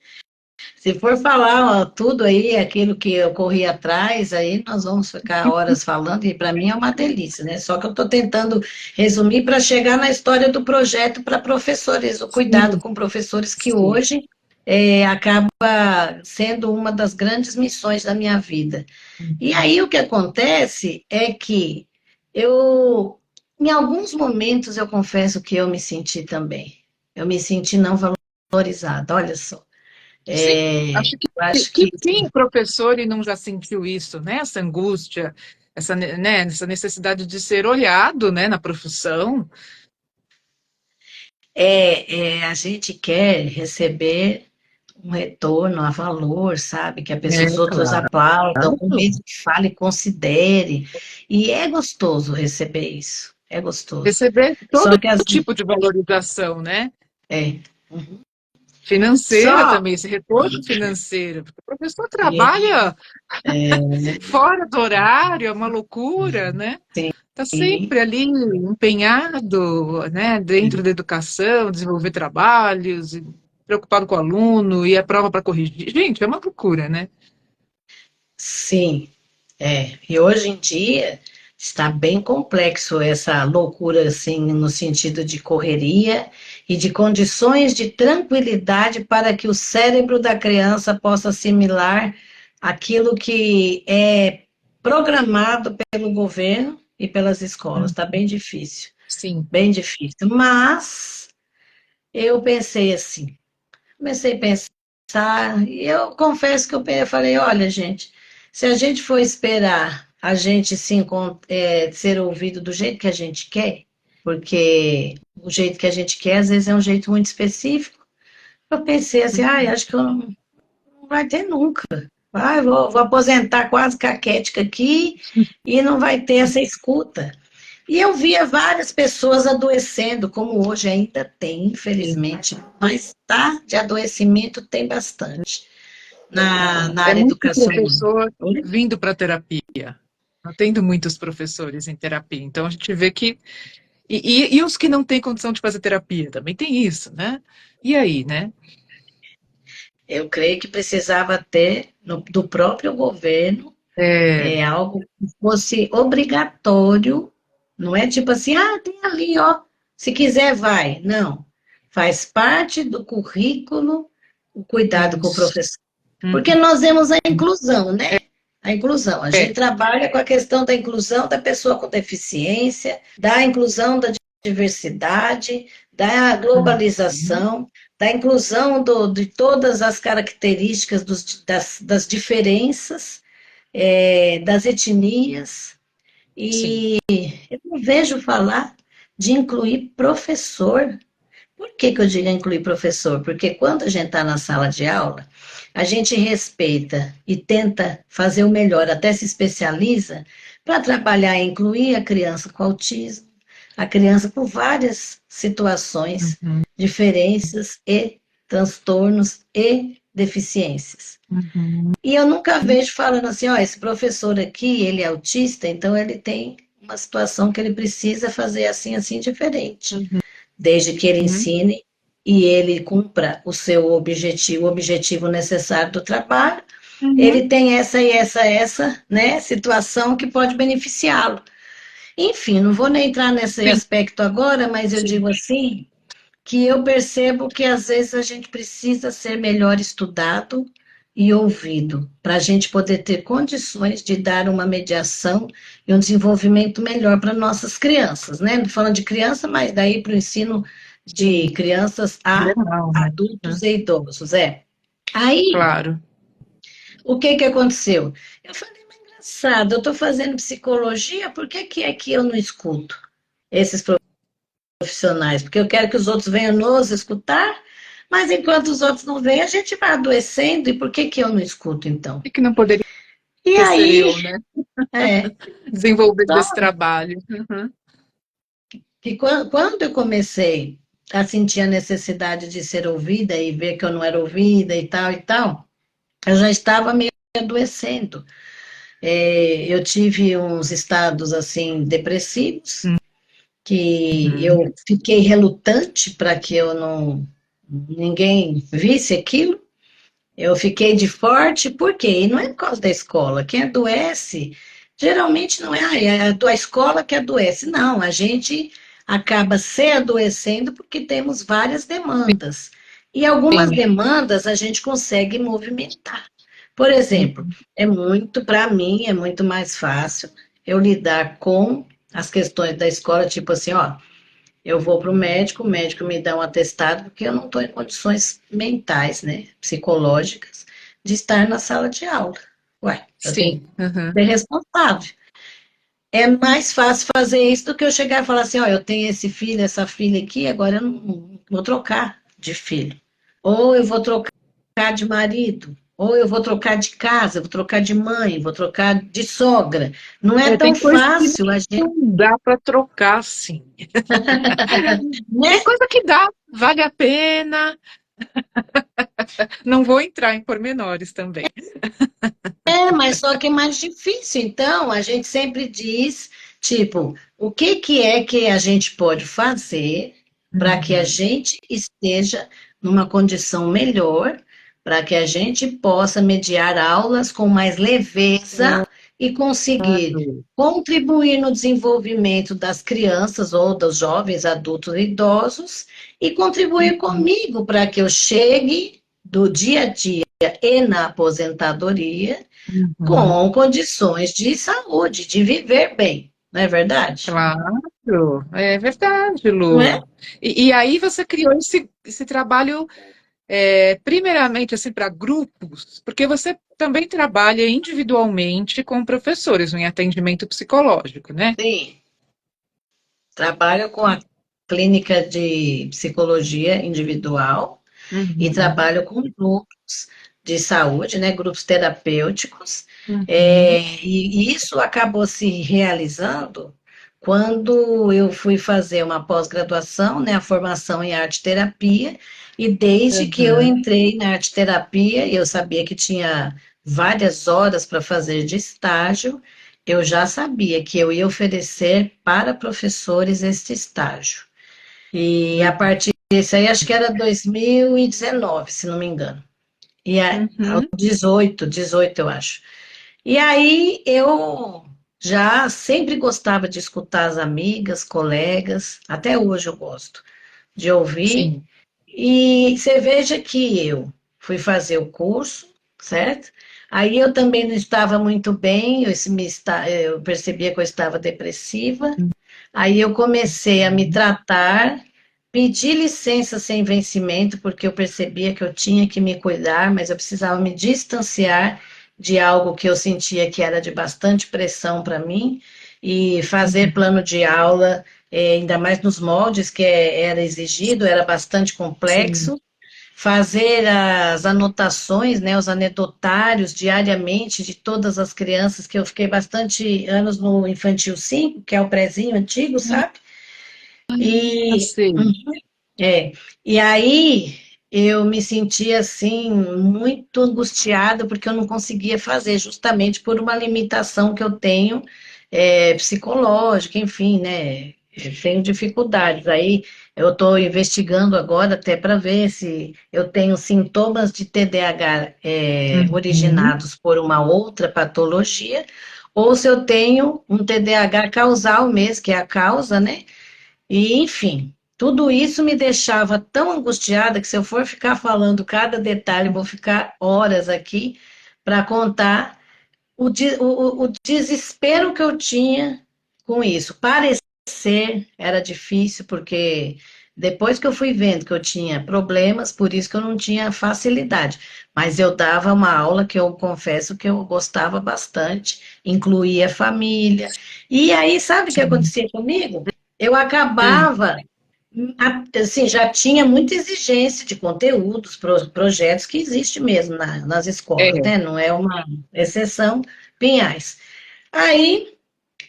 se for falar ó, tudo aí, aquilo que eu corri atrás, aí nós vamos ficar horas falando, e para mim é uma delícia, né? Só que eu estou tentando resumir para chegar na história do projeto para professores, o cuidado Sim, com professores, que sim. hoje acaba sendo uma das grandes missões da minha vida. E aí o que acontece é que eu, em alguns momentos, eu confesso que eu me senti também. Eu me senti não valorizada, olha só. Sim. Eu Acho que, acho que que quem professor e não já sentiu isso, né? Essa angústia, essa necessidade de ser olhado, né, na profissão. a gente quer receber um retorno a valor, sabe? Que É, os outros claro. aplaudam, um mesmo que fale e considere. E é gostoso receber isso, é gostoso. Receber Só todo que as, tipo de valorização, né? é, uhum. Financeira Só também, esse retorno financeiro. Porque o professor que trabalha é, fora do horário, é uma loucura, né? Está sim, sempre ali empenhado, né, dentro da educação, desenvolver trabalhos, e preocupado com o aluno e a prova para corrigir. Gente, é uma loucura, né? sim, e hoje em dia está bem complexo essa loucura, assim, no sentido de correria e de condições de tranquilidade para que o cérebro da criança possa assimilar aquilo que é programado pelo governo e pelas escolas. Hum. Está bem difícil, Sim. bem difícil. Mas eu pensei assim, comecei a pensar, e eu confesso que eu falei, olha, gente, se a gente for esperar a gente ser ouvido do jeito que a gente quer, porque o jeito que a gente quer, às vezes, é um jeito muito específico, eu pensei assim, acho que eu não vai ter nunca. Vou aposentar quase caquética aqui e não vai ter essa escuta. E eu via várias pessoas adoecendo, como hoje ainda tem, infelizmente, mas tá, de adoecimento tem bastante na É área muito educacional. professor vindo para terapia. Não tendo muitos professores em terapia. Então a gente vê que. E os que não têm condição de fazer terapia também tem isso, né? E aí, né? Eu creio que precisava ter do próprio governo É, algo que fosse obrigatório, não é tipo assim, tem ali, ó, se quiser vai. Não, faz parte do currículo o cuidado com o isso. professor. Porque Uhum. nós vemos a inclusão, né? A inclusão. A É, gente trabalha com a questão da inclusão da pessoa com deficiência, da inclusão da diversidade, da uhum. globalização, da inclusão de todas as características das diferenças, das etnias. Sim. E eu não vejo falar de incluir professor. Por que que eu digo incluir professor? Porque quando a gente está na sala de aula, a gente respeita e tenta fazer o melhor, até se especializa para trabalhar e incluir a criança com autismo, a criança com várias situações, Uhum. diferenças e transtornos e deficiências. Uhum. E eu nunca vejo falando assim, ó, esse professor aqui, ele é autista, então ele tem uma situação que ele precisa fazer assim, assim, diferente desde que ele Uhum. ensine e ele cumpra o objetivo, o objetivo necessário do trabalho, Uhum. ele tem essa e essa, né, situação que pode beneficiá-lo. Enfim, não vou nem entrar nesse Sim, aspecto agora, mas eu sim. digo assim, que eu percebo que às vezes a gente precisa ser melhor estudado e ouvido, para a gente poder ter condições de dar uma mediação e um desenvolvimento melhor para nossas crianças, né? Falando de criança, mas daí para o ensino de crianças a Geral, né? adultos e idosos, é. Aí, Claro. o que que aconteceu? Eu falei, mas engraçado, eu estou fazendo psicologia, por que que é que eu não escuto esses profissionais? Porque eu quero que os outros venham nos escutar, mas enquanto os outros não vêm, a gente vai adoecendo, e por que que eu não escuto, então? E que não poderia E ser aí, eu, né? é, Desenvolvendo só esse trabalho. Uhum. que quando eu comecei a sentir a necessidade de ser ouvida e ver que eu não era ouvida e tal, eu já estava meio adoecendo. Eu tive uns estados assim depressivos que Uhum. eu fiquei relutante para que eu não ninguém visse aquilo. Eu fiquei de forte, por quê? E não é por causa da escola. Quem adoece, geralmente não é a escola que adoece. Não, a gente acaba se adoecendo porque temos várias demandas. E algumas Sim. demandas a gente consegue movimentar. Por exemplo, Uhum. para mim, é muito mais fácil eu lidar com as questões da escola, tipo assim, ó, eu vou para o médico me dá um atestado, porque eu não estou em condições mentais, né, psicológicas, de estar na sala de aula. Ué, eu tenho que Sim. Uhum. ser responsável. É mais fácil fazer isso do que eu chegar e falar assim, ó, eu tenho esse filho, essa filha aqui, agora eu não vou trocar de filho. Ou eu vou trocar de marido, ou eu vou trocar de casa, vou trocar de mãe, vou trocar de sogra. Não é Tem tão coisa que fácil a gente, não dá para trocar, sim. Tem né? coisa que dá, vale a pena. Não vou entrar em pormenores também. É, mas só que é mais difícil. Então, a gente sempre diz, tipo, o que que é que a gente pode fazer para que a Uhum. gente esteja numa condição melhor, para que a gente possa mediar aulas com mais leveza e conseguir Claro. contribuir no desenvolvimento das crianças ou dos jovens, adultos e idosos, e contribuir comigo para que eu chegue do dia a dia e na aposentadoria Uhum. com condições de saúde, de viver bem, não é verdade? Claro, é verdade, Não é? Lu. E aí você criou esse trabalho, primeiramente assim para grupos, porque você também trabalha individualmente com professores em atendimento psicológico, né? Sim. Trabalho com a clínica de psicologia individual e Uhum. trabalho com grupos de saúde, né, grupos terapêuticos, Uhum. e isso acabou se realizando quando eu fui fazer uma pós-graduação, né, a formação em arte-terapia, e desde que eu Uhum. entrei na arte-terapia, eu sabia que tinha várias horas para fazer de estágio, eu já sabia que eu ia oferecer para professores este estágio. E a partir desse aí, acho que era 2019, se não me engano. Ao Uhum. 18 eu acho. E aí eu já sempre gostava de escutar as amigas, colegas, até hoje eu gosto de ouvir. Sim. E você veja que eu fui fazer o curso, certo? Aí eu também não estava muito bem, eu percebia que eu estava depressiva. Aí eu comecei a me Uhum. tratar, pedi licença sem vencimento, porque eu percebia que eu tinha que me cuidar, mas eu precisava me distanciar de algo que eu sentia que era de bastante pressão para mim, e fazer Uhum. plano de aula, ainda mais nos moldes que era exigido, era bastante Sim. complexo. Fazer as anotações, né, os anedotários diariamente de todas as crianças, que eu fiquei bastante anos no Infantil 5, que é o prezinho antigo, sabe? Ah, E, sei. é, e aí eu me senti assim, muito angustiada, porque eu não conseguia fazer, justamente por uma limitação que eu tenho, psicológica, enfim, né? Eu tenho dificuldades. Aí eu estou investigando agora até para ver se eu tenho sintomas de TDAH, Uhum. originados por uma outra patologia, ou se eu tenho um TDAH causal mesmo, que é a causa, né? E, enfim, tudo isso me deixava tão angustiada que, se eu for ficar falando cada detalhe, eu vou ficar horas aqui para contar o desespero que eu tinha com isso. Parecer era difícil, porque Depois que eu fui vendo que eu tinha problemas, por isso que eu não tinha facilidade. Mas eu dava uma aula que eu confesso que eu gostava bastante, incluía a família. E aí, sabe o que Sim. acontecia comigo? Eu Hum, acabava, assim, já tinha muita exigência de conteúdos, projetos que existe mesmo nas escolas, é. né? Não é uma exceção, Pinhais. Aí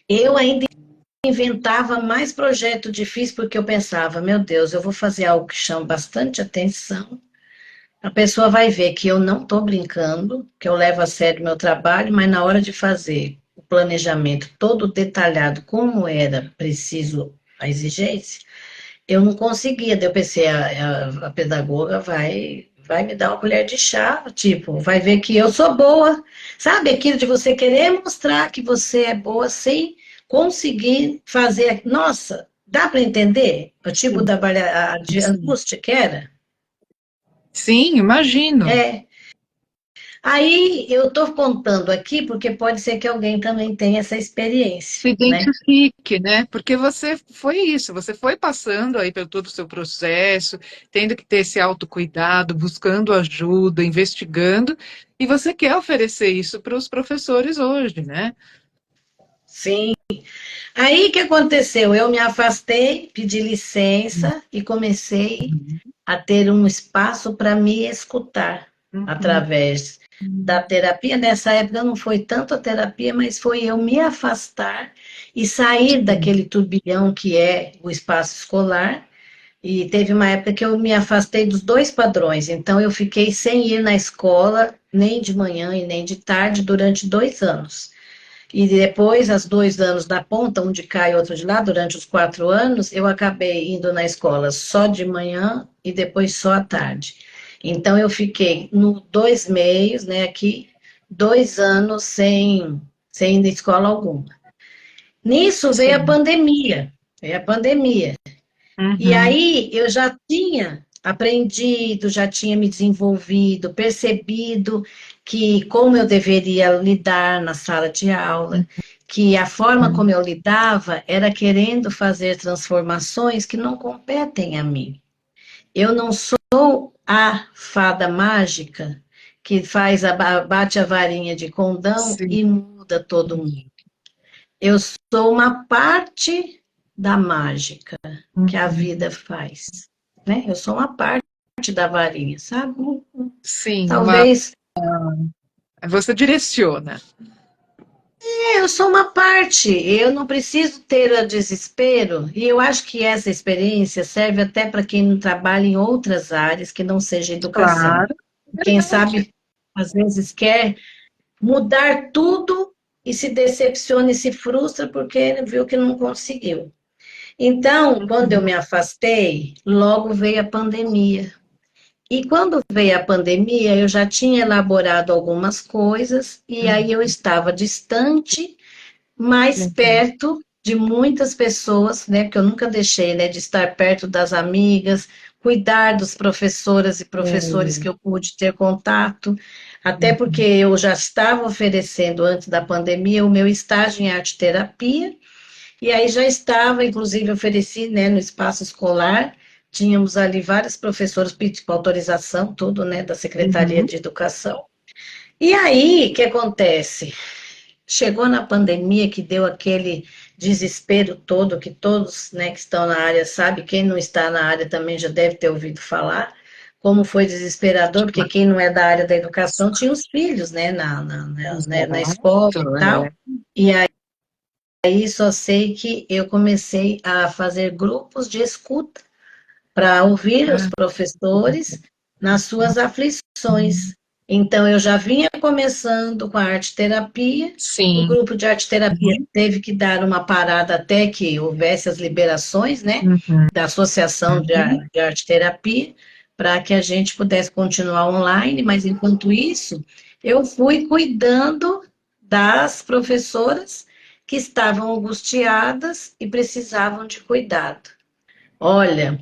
eu ainda inventava mais projeto difícil, porque eu pensava, meu Deus, eu vou fazer algo que chama bastante atenção. A pessoa vai ver que eu não estou brincando, que eu levo a sério o meu trabalho, mas na hora de fazer o planejamento todo detalhado, como era preciso a exigência, eu não conseguia. Daí eu pensei, a pedagoga vai me dar uma colher de chá, tipo, vai ver que eu sou boa. Sabe aquilo de você querer mostrar que você é boa sem conseguir fazer. Nossa, dá para entender o tipo Sim, de sim. angústia que era? Sim, imagino. É. Aí eu estou contando aqui porque pode ser que alguém também tenha essa experiência, Se né? identifique, né? Porque você foi isso, você foi passando aí pelo todo o seu processo, tendo que ter esse autocuidado, buscando ajuda, investigando, e você quer oferecer isso para os professores hoje, né? Sim. Aí o que aconteceu? Eu me afastei, pedi licença e comecei a ter um espaço para me escutar Uhum, através da terapia. Nessa época não foi tanto a terapia, mas foi eu me afastar e sair sim, daquele turbilhão que é o espaço escolar. E teve uma época que eu me afastei dos dois padrões, então eu fiquei sem ir na escola, nem de manhã e nem de tarde, durante 2 anos. E depois, os 2 anos da ponta, um de cá e outro de lá, durante os 4 anos, eu acabei indo na escola só de manhã e depois só à tarde. Então, eu fiquei no 2 meios, né, aqui, 2 anos sem ir na escola alguma. Nisso veio a sim. pandemia, veio a pandemia. E Uhum, aí eu já tinha aprendido, já tinha me desenvolvido, percebido que como eu deveria lidar na sala de aula, que a forma uhum, como eu lidava era querendo fazer transformações que não competem a mim. Eu não sou a fada mágica que bate a varinha de condão sim. e muda todo mundo. Eu sou uma parte da mágica que a Uhum, vida faz, né? Eu sou uma parte da varinha, sabe? sim, Talvez você direciona. eu sou uma parte, eu não preciso ter o desespero, e eu acho que essa experiência serve até para quem não trabalha em outras áreas que não seja educação. Claro, Quem verdade. sabe, às vezes, quer mudar tudo e se decepciona e se frustra porque viu que não conseguiu. Então, quando eu Uhum, me afastei, logo veio a pandemia. E quando veio a pandemia, eu já tinha elaborado algumas coisas, e aí eu estava distante, mais uhum, perto de muitas pessoas, né? Porque eu nunca deixei, né, de estar perto das amigas, cuidar dos professoras e professores que uhum, eu pude ter contato, até porque uhum, eu já estava oferecendo, antes da pandemia, o meu estágio em arte terapia, e aí já estava, inclusive, ofereci, né, no espaço escolar, tínhamos ali vários professores pedindo autorização, tudo, né, da Secretaria uhum, de Educação. E aí, o que acontece? Chegou na pandemia que deu aquele desespero todo, que todos, né, que estão na área sabem, quem não está na área também já deve ter ouvido falar, como foi desesperador, porque quem não é da área da educação tinha os filhos, né, na escola e exato, tal, e aí só sei que eu comecei a fazer grupos de escuta para ouvir os Ah, professores nas suas aflições. Então, eu já vinha começando com a arte terapia, o sim. grupo de arte terapia teve que dar uma parada até que houvesse as liberações, né, Uhum, da Associação de Arte Terapia, para que a gente pudesse continuar online, mas enquanto isso, eu fui cuidando das professoras que estavam angustiadas e precisavam de cuidado. Olha,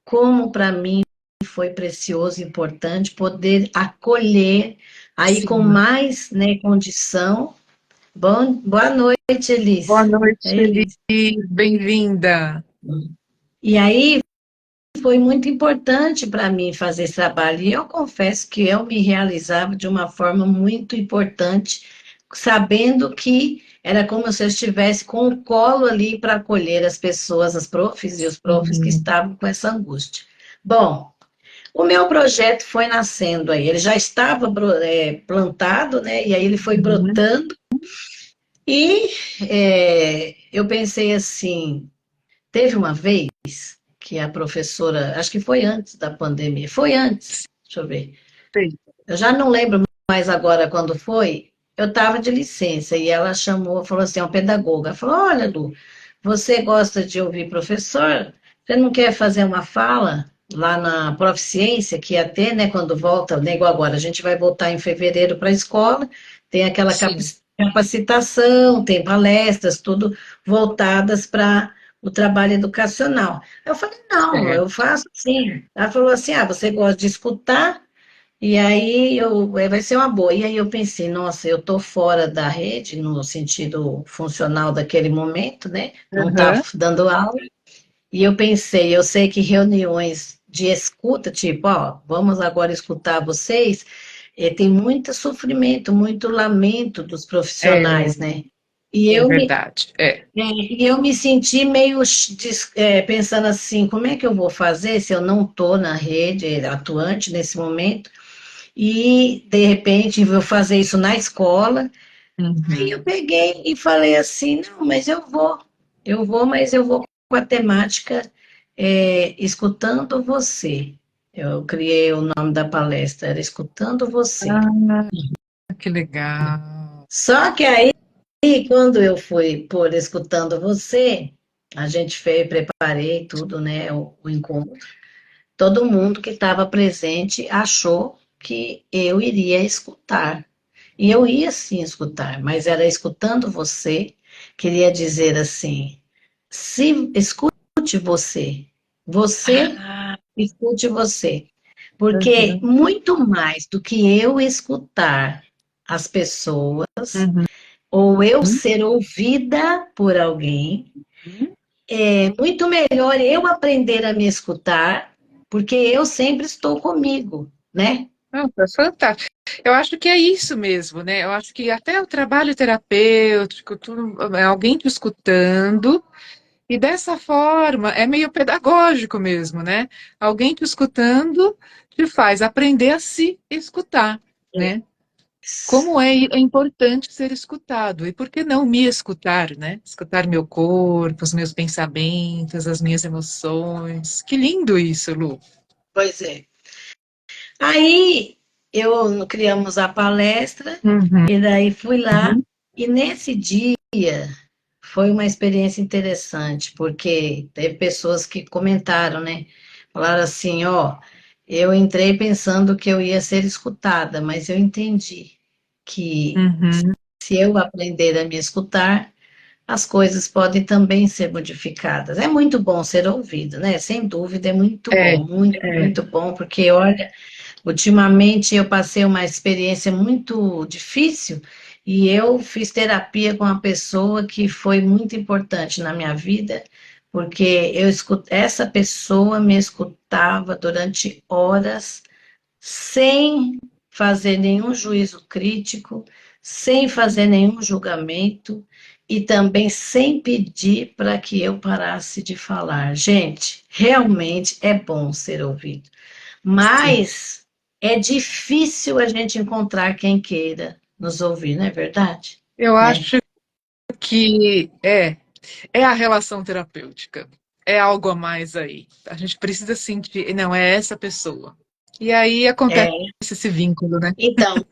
como para mim foi precioso e importante poder acolher aí com sim. mais, né, condição. Boa noite, Boa Elis. noite, É Elis. Elis. Bem-vinda. E aí foi muito importante para mim fazer esse trabalho. E eu confesso que eu me realizava de uma forma muito importante, sabendo que era como se eu estivesse com o colo ali para acolher as pessoas, as profs e os profs que Uhum. estavam com essa angústia. Bom, o meu projeto foi nascendo aí. Ele já estava plantado, né? E aí ele foi Uhum. brotando. E eu pensei assim, teve uma vez que a professora, acho que foi antes da pandemia, foi antes, deixa eu ver, Sei. eu já não lembro mais agora quando foi, eu estava de licença e ela chamou, falou assim, uma pedagoga, falou, olha, Lu, você gosta de ouvir professor? Você não quer fazer uma fala lá na Proficiência, que ia ter, né, quando volta, né, igual agora, a gente vai voltar em fevereiro para a escola, tem aquela Sim. capacitação, tem palestras, tudo voltadas para o trabalho educacional. Eu falei, não, É. eu faço sim. Ela falou assim, ah, você gosta de escutar? E aí vai ser uma boa. E aí eu pensei, nossa, eu tô fora da rede no sentido funcional daquele momento, né? Não tá Aham. dando aula. E eu pensei, eu sei que reuniões de escuta, tipo, ó, vamos agora escutar vocês, tem muito sofrimento, muito lamento dos É, profissionais, né? E é eu me, verdade. É. e eu me senti meio pensando assim, como é que eu vou fazer se eu não estou na rede atuante nesse momento? E, de repente, vou fazer isso na escola. Aí eu Uhum. peguei e falei assim: não, mas mas eu vou com a temática escutando você. Eu criei o nome da palestra, era Escutando Você. Ah, que legal. Só que aí, quando eu fui por Escutando Você, a gente fez, preparei tudo, né, o encontro. Todo mundo que estava presente achou que eu iria escutar. E eu ia sim escutar, mas era escutando você, queria dizer assim: se escute você, você Ah, escute você. Porque uhum. muito mais do que eu escutar as pessoas, Uhum. ou eu ser ouvida por alguém, Uhum. é muito melhor eu aprender a me escutar, porque eu sempre estou comigo, né? Não, tá fantástico. Eu acho que é isso mesmo, né? Eu acho que até o trabalho terapêutico, tudo, é alguém te escutando, e dessa forma é meio pedagógico mesmo, né? Alguém te escutando te faz aprender a se escutar, né? Como é importante ser escutado, e por que não me escutar, né? Escutar meu corpo, os meus pensamentos, as minhas emoções. Que lindo isso, Lu. Pois é. Aí eu criamos a palestra Uhum. e daí fui lá e nesse dia foi uma experiência interessante, porque teve pessoas que comentaram, né? Falaram assim, ó, eu entrei pensando que eu ia ser escutada, mas eu entendi que Uhum. se eu aprender a me escutar, as coisas podem também ser modificadas. É muito bom ser ouvido, né? Sem dúvida, é muito É, bom, muito, muito bom, porque olha, ultimamente eu passei uma experiência muito difícil e eu fiz terapia com uma pessoa que foi muito importante na minha vida, porque essa pessoa me escutava durante horas sem fazer nenhum juízo crítico, sem fazer nenhum julgamento e também sem pedir para que eu parasse de falar. Gente, realmente é bom ser ouvido. sim. Mas é difícil a gente encontrar quem queira nos ouvir, não é verdade? Eu Né? acho que é a relação terapêutica. É algo a mais aí. A gente precisa sentir, não, é essa pessoa. E aí acontece É, esse vínculo, né? então,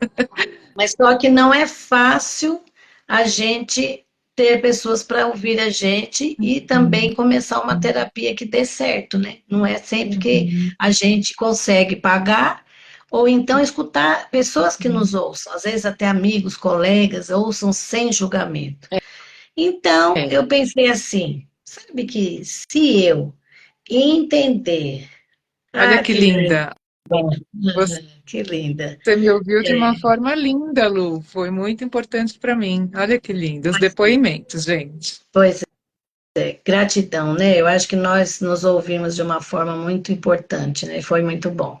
mas só que não é fácil a gente ter pessoas para ouvir a gente e também começar uma terapia que dê certo, né? Não é sempre que Uhum. a gente consegue pagar ou então escutar pessoas que nos ouçam, às vezes até amigos, colegas, ouçam sem julgamento. Então, É. eu pensei assim, sabe que se eu entender, Olha ah, que que lindo, linda. Você que linda. me ouviu de uma É, forma linda, Lu. Foi muito importante para mim. Olha que lindo. Os depoimentos, gente. pois Gratidão, né? Eu acho que nós nos ouvimos de uma forma muito importante, né? Foi muito bom.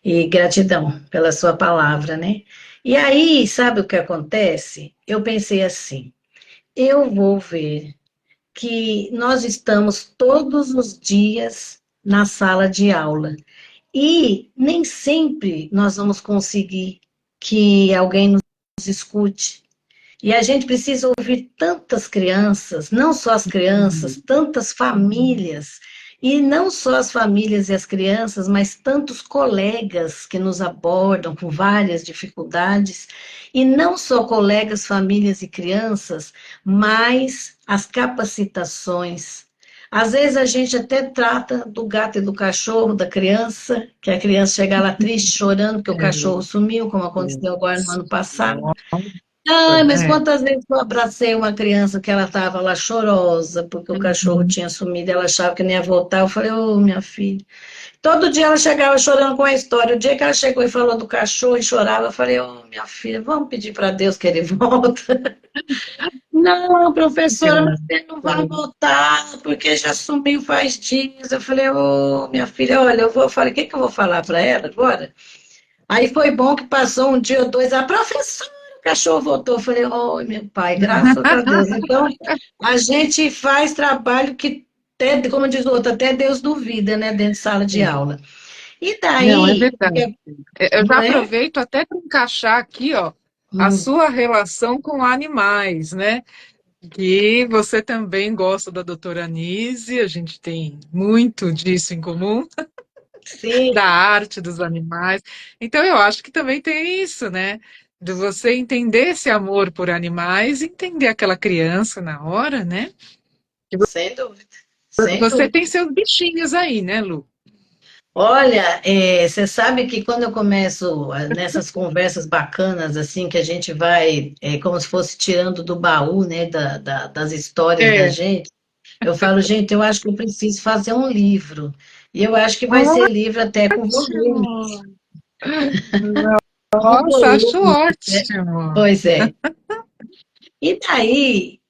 E gratidão pela sua palavra, né? E aí, sabe o que acontece? Eu pensei assim, eu vou ver que nós estamos todos os dias na sala de aula e nem sempre nós vamos conseguir que alguém nos escute. E a gente precisa ouvir tantas crianças, não só as crianças, tantas famílias, e não só as famílias e as crianças, mas tantos colegas que nos abordam com várias dificuldades, e não só colegas, famílias e crianças, mas as capacitações. Às vezes a gente até trata do gato e do cachorro da criança, que a criança chega lá triste, chorando, porque o cachorro sumiu, como aconteceu agora no ano passado. Ai, mas É. quantas vezes eu abracei uma criança que ela estava lá chorosa, porque o cachorro Uhum. tinha sumido, ela achava que não ia voltar. Eu falei, ô, minha filha. Todo dia ela chegava chorando com a história. O dia que ela chegou e falou do cachorro e chorava, eu falei, ô, minha filha, vamos pedir para Deus que ele volte. Não, professora, mas ele não vai voltar, porque já sumiu faz dias. Eu falei, ô, minha filha, olha, eu falei, o que que eu vou falar para ela agora? Aí foi bom que passou um dia ou dois, a professora, o cachorro voltou. Eu falei, oh, meu pai, graças a Deus. Então, a gente faz trabalho que, até, como diz o outro, até Deus duvida, né, dentro de sala de aula. E Não, é daí, verdade. Eu já não é? aproveito até para encaixar aqui, ó, a Hum, sua relação com animais, né? Que você também gosta da doutora Anise, a gente tem muito disso em comum, da sim, arte dos animais. Então, eu acho que também tem isso, né? De você entender esse amor por animais, entender aquela criança na hora, né? sem dúvida, sem Você dúvida. tem seus bichinhos aí, né, Lu? Olha, você sabe que quando eu começo nessas conversas bacanas, assim, que a gente vai, como se fosse tirando do baú, né, das histórias da É. gente, eu falo, gente, eu acho que eu preciso fazer um livro. E eu acho que vai ser livro até com volume, Ótimo! com Nossa, acho volume, né? ótimo. Pois é. E daí,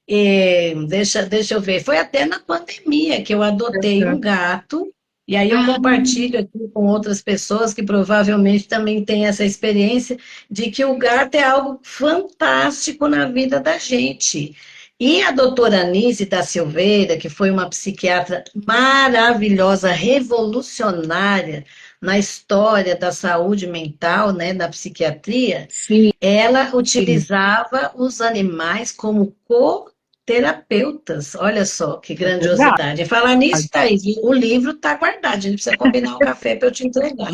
deixa eu ver, foi até na pandemia que eu adotei um gato, e aí eu Ah, compartilho aqui com outras pessoas que provavelmente também têm essa experiência de que o gato é algo fantástico na vida da gente. E a doutora Anise da Silveira, que foi uma psiquiatra maravilhosa, revolucionária na história da saúde mental, né, da psiquiatria, sim, ela utilizava os animais como co-terapeutas. Olha só que é verdade. grandiosidade. E falar nisso, Thaís, o livro está guardado. A gente precisa combinar o café para eu te entregar.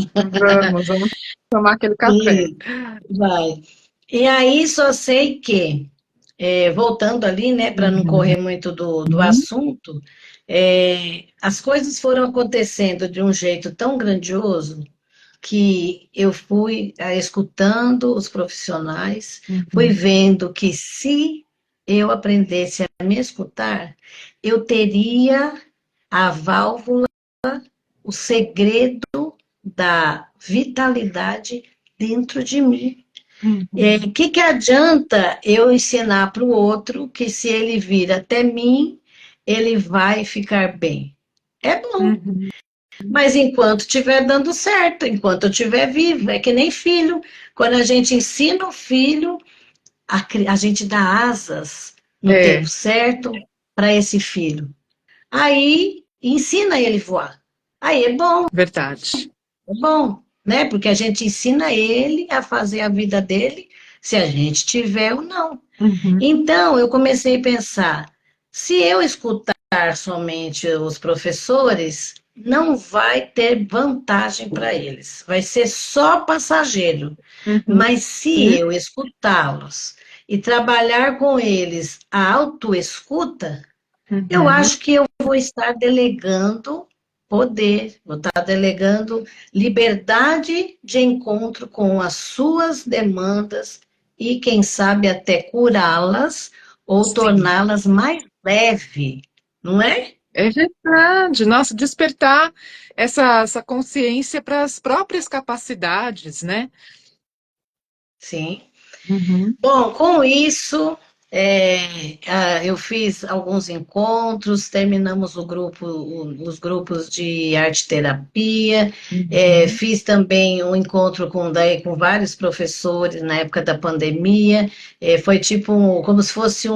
Vamos tomar aquele café. E vai. E aí só sei que, voltando ali, né, para não Uhum. correr muito do assunto, as coisas foram acontecendo de um jeito tão grandioso que eu fui escutando os profissionais, fui Uhum. vendo que se eu aprendesse a me escutar, eu teria a válvula, o segredo da vitalidade dentro de mim. Uhum. O que adianta eu ensinar para o outro que se ele vir até mim, ele vai ficar bem? É bom, Uhum. mas enquanto estiver dando certo, enquanto eu estiver vivo, é que nem filho. Quando a gente ensina o filho, a gente dá asas no tempo É, certo para esse filho. Aí ensina ele a voar. Aí verdade. é bom, né? Porque a gente ensina ele a fazer a vida dele, se a gente tiver ou não. Uhum. Então, eu comecei a pensar: se eu escutar somente os professores, não vai ter vantagem para eles, vai ser só passageiro. Uhum. Mas se eu escutá-los e trabalhar com eles a autoescuta, eu Uhum. acho que eu vou estar delegando poder, vou estar delegando liberdade de encontro com as suas demandas e, quem sabe, até curá-las ou Sim, torná-las mais leve, não é? é verdade. Nossa, despertar essa consciência para as próprias capacidades, né? Sim. Uhum. Bom, com isso, Eu fiz alguns encontros, terminamos os grupos de arte terapia, Uhum. fiz também um encontro com vários professores na época da pandemia. Foi tipo como se fosse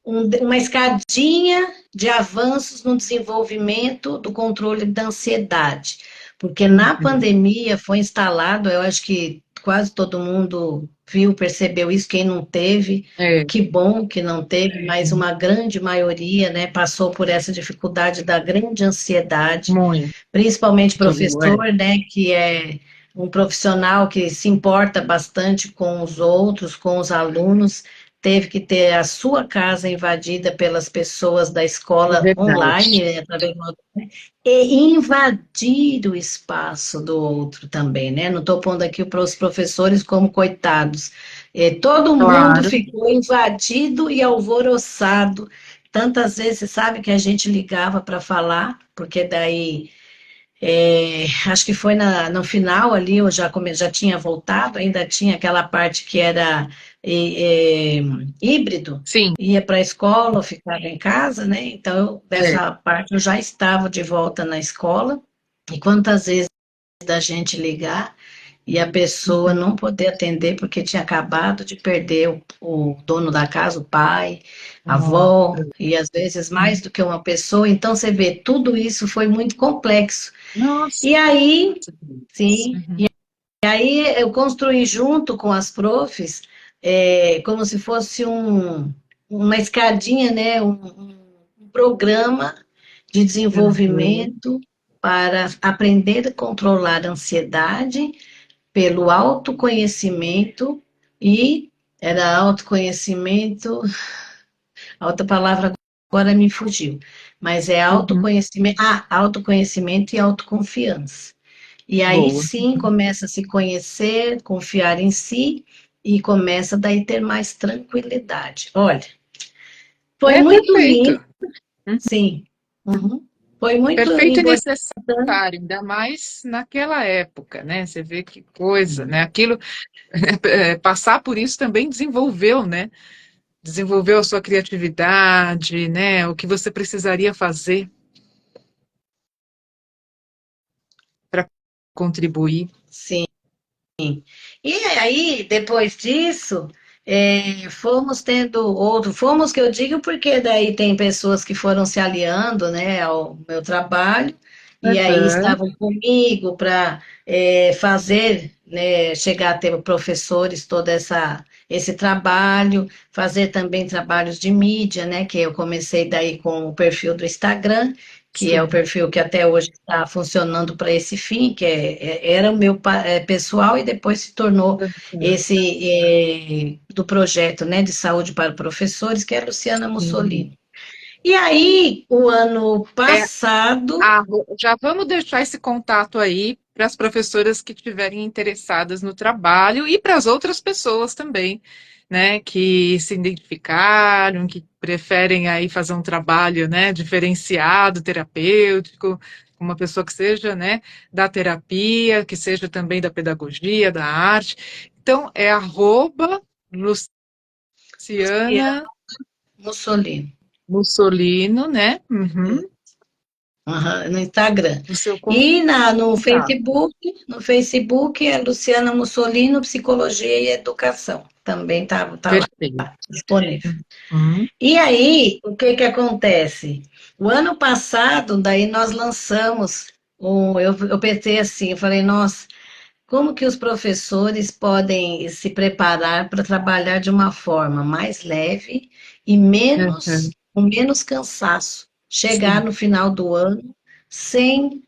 uma escadinha de avanços no desenvolvimento do controle da ansiedade. Porque na Uhum. pandemia foi instalado, eu acho que quase todo mundo viu, percebeu isso, quem não teve, É, que bom que não teve, mas uma grande maioria, né, passou por essa dificuldade da grande ansiedade, muito, principalmente professor, é. né, que é um profissional que se importa bastante com os outros, com os alunos, teve que ter a sua casa invadida pelas pessoas da É escola online, verdade. né, e invadir o espaço do outro também, né? Não estou pondo aqui para os professores como coitados. Todo mundo Claro. ficou invadido e alvoroçado. Tantas vezes, sabe, que a gente ligava para falar, porque daí acho que foi no final ali, eu já tinha voltado, ainda tinha aquela parte que era é, é, híbrido, Sim, ia para a escola, eu ficava em casa, né? Então, é. dessa parte eu já estava de volta na escola, e quantas vezes da gente ligar e a pessoa Uhum. não poder atender porque tinha acabado de perder o dono da casa, o pai, a Nossa. avó, e às vezes mais do que uma pessoa. Então, você vê, tudo isso foi muito complexo. Nossa. E aí, sim, Uhum. e aí eu construí junto com as profs, como se fosse uma escadinha, né? Um programa de Uhum. desenvolvimento para aprender a controlar a ansiedade pelo autoconhecimento e era autoconhecimento, a outra palavra agora me fugiu, mas é Uhum. autoconhecimento e autoconfiança. E aí Boa. sim começa a se conhecer, confiar em si e começa daí ter mais tranquilidade. Olha, foi É muito lindo, perfeito. Uhum. sim. Uhum. Foi muito Perfeito e importante. necessário, ainda mais naquela época, né? Você vê que coisa, né? Aquilo, passar por isso também desenvolveu, né? Desenvolveu a sua criatividade, né? O que você precisaria fazer para contribuir. Sim. E aí, depois disso, fomos tendo outro, fomos que eu digo porque daí tem pessoas que foram se aliando, né, ao meu trabalho, e aí Aham. estavam comigo para fazer, né, chegar a ter professores todo esse trabalho, fazer também trabalhos de mídia, né, que eu comecei daí com o perfil do Instagram, que é o Sim. perfil que até hoje está funcionando para esse fim, que era o meu pessoal e depois se tornou Aham. esse do projeto, né, de saúde para professores, que é a Luciana Sim. Mussolini. E aí, o ano É, passado, já vamos deixar esse contato aí para as professoras que estiverem interessadas no trabalho e para as outras pessoas também, né, que se identificaram, que preferem aí fazer um trabalho, né, diferenciado, terapêutico, uma pessoa que seja, né, da terapia, que seja também da pedagogia, da arte. Então, é arroba Luciana Luciana Mussolini. Mussolino, né? Uhum. Aham, no Instagram. O seu E contato. No Facebook é Luciana Mussolino, Psicologia e Educação. Também tá lá Perfeito. disponível. Uhum. E aí, o que que acontece? O ano passado, daí nós lançamos, eu pensei assim, eu falei, nossa, como que os professores podem se preparar para trabalhar de uma forma mais leve e Uhum. com menos cansaço? Chegar Sim, no final do ano sem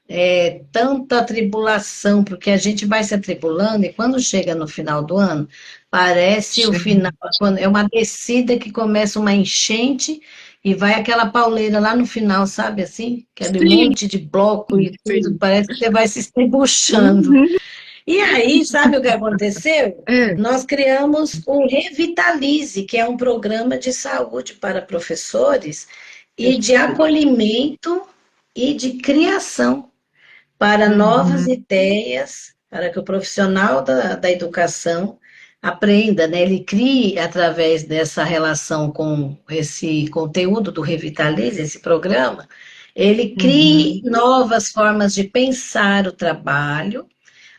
tanta tribulação, porque a gente vai se atribulando e quando chega no final do ano, parece o final, sim, quando é uma descida que começa uma enchente e vai aquela pauleira lá no final, sabe assim? Aquele sim, monte de bloco e tudo, sim. parece que você vai se estribuchando. Uhum. E aí, sabe o que aconteceu? É, Nós criamos o Revitalize, que é um programa de saúde para professores e de perfeito. acolhimento e de criação para novas Uhum. ideias, para que o profissional da educação aprenda, né? Ele crie, através dessa relação com esse conteúdo do Revitalize, esse programa, ele crie Uhum, novas formas de pensar o trabalho,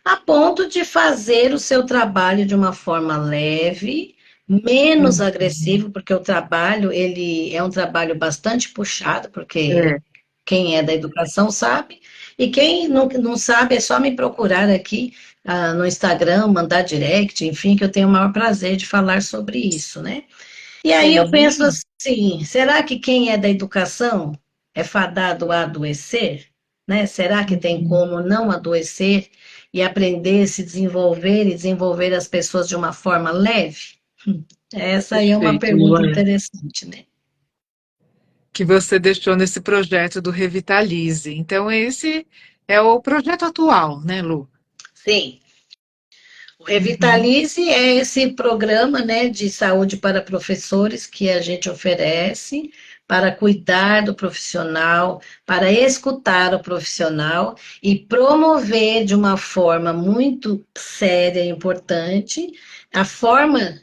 a ponto de fazer o seu trabalho de uma forma leve, menos uhum. agressivo, porque o trabalho, ele é um trabalho bastante puxado, porque É, quem é da educação sabe, e quem não sabe é só me procurar aqui no Instagram, mandar direct, enfim, que eu tenho o maior prazer de falar sobre isso, né? E aí eu penso sim, assim, será que quem é da educação é fadado a adoecer? Né? Será que tem uhum. como não adoecer e aprender, se desenvolver e desenvolver as pessoas de uma forma leve? Essa aí é uma Perfeito, pergunta Luana, interessante, né? que você deixou nesse projeto do Revitalize. Então, esse é o projeto atual, né, Lu? Sim. O Uhum, Revitalize é esse programa, né, de saúde para professores que a gente oferece para cuidar do profissional, para escutar o profissional e promover de uma forma muito séria e importante a forma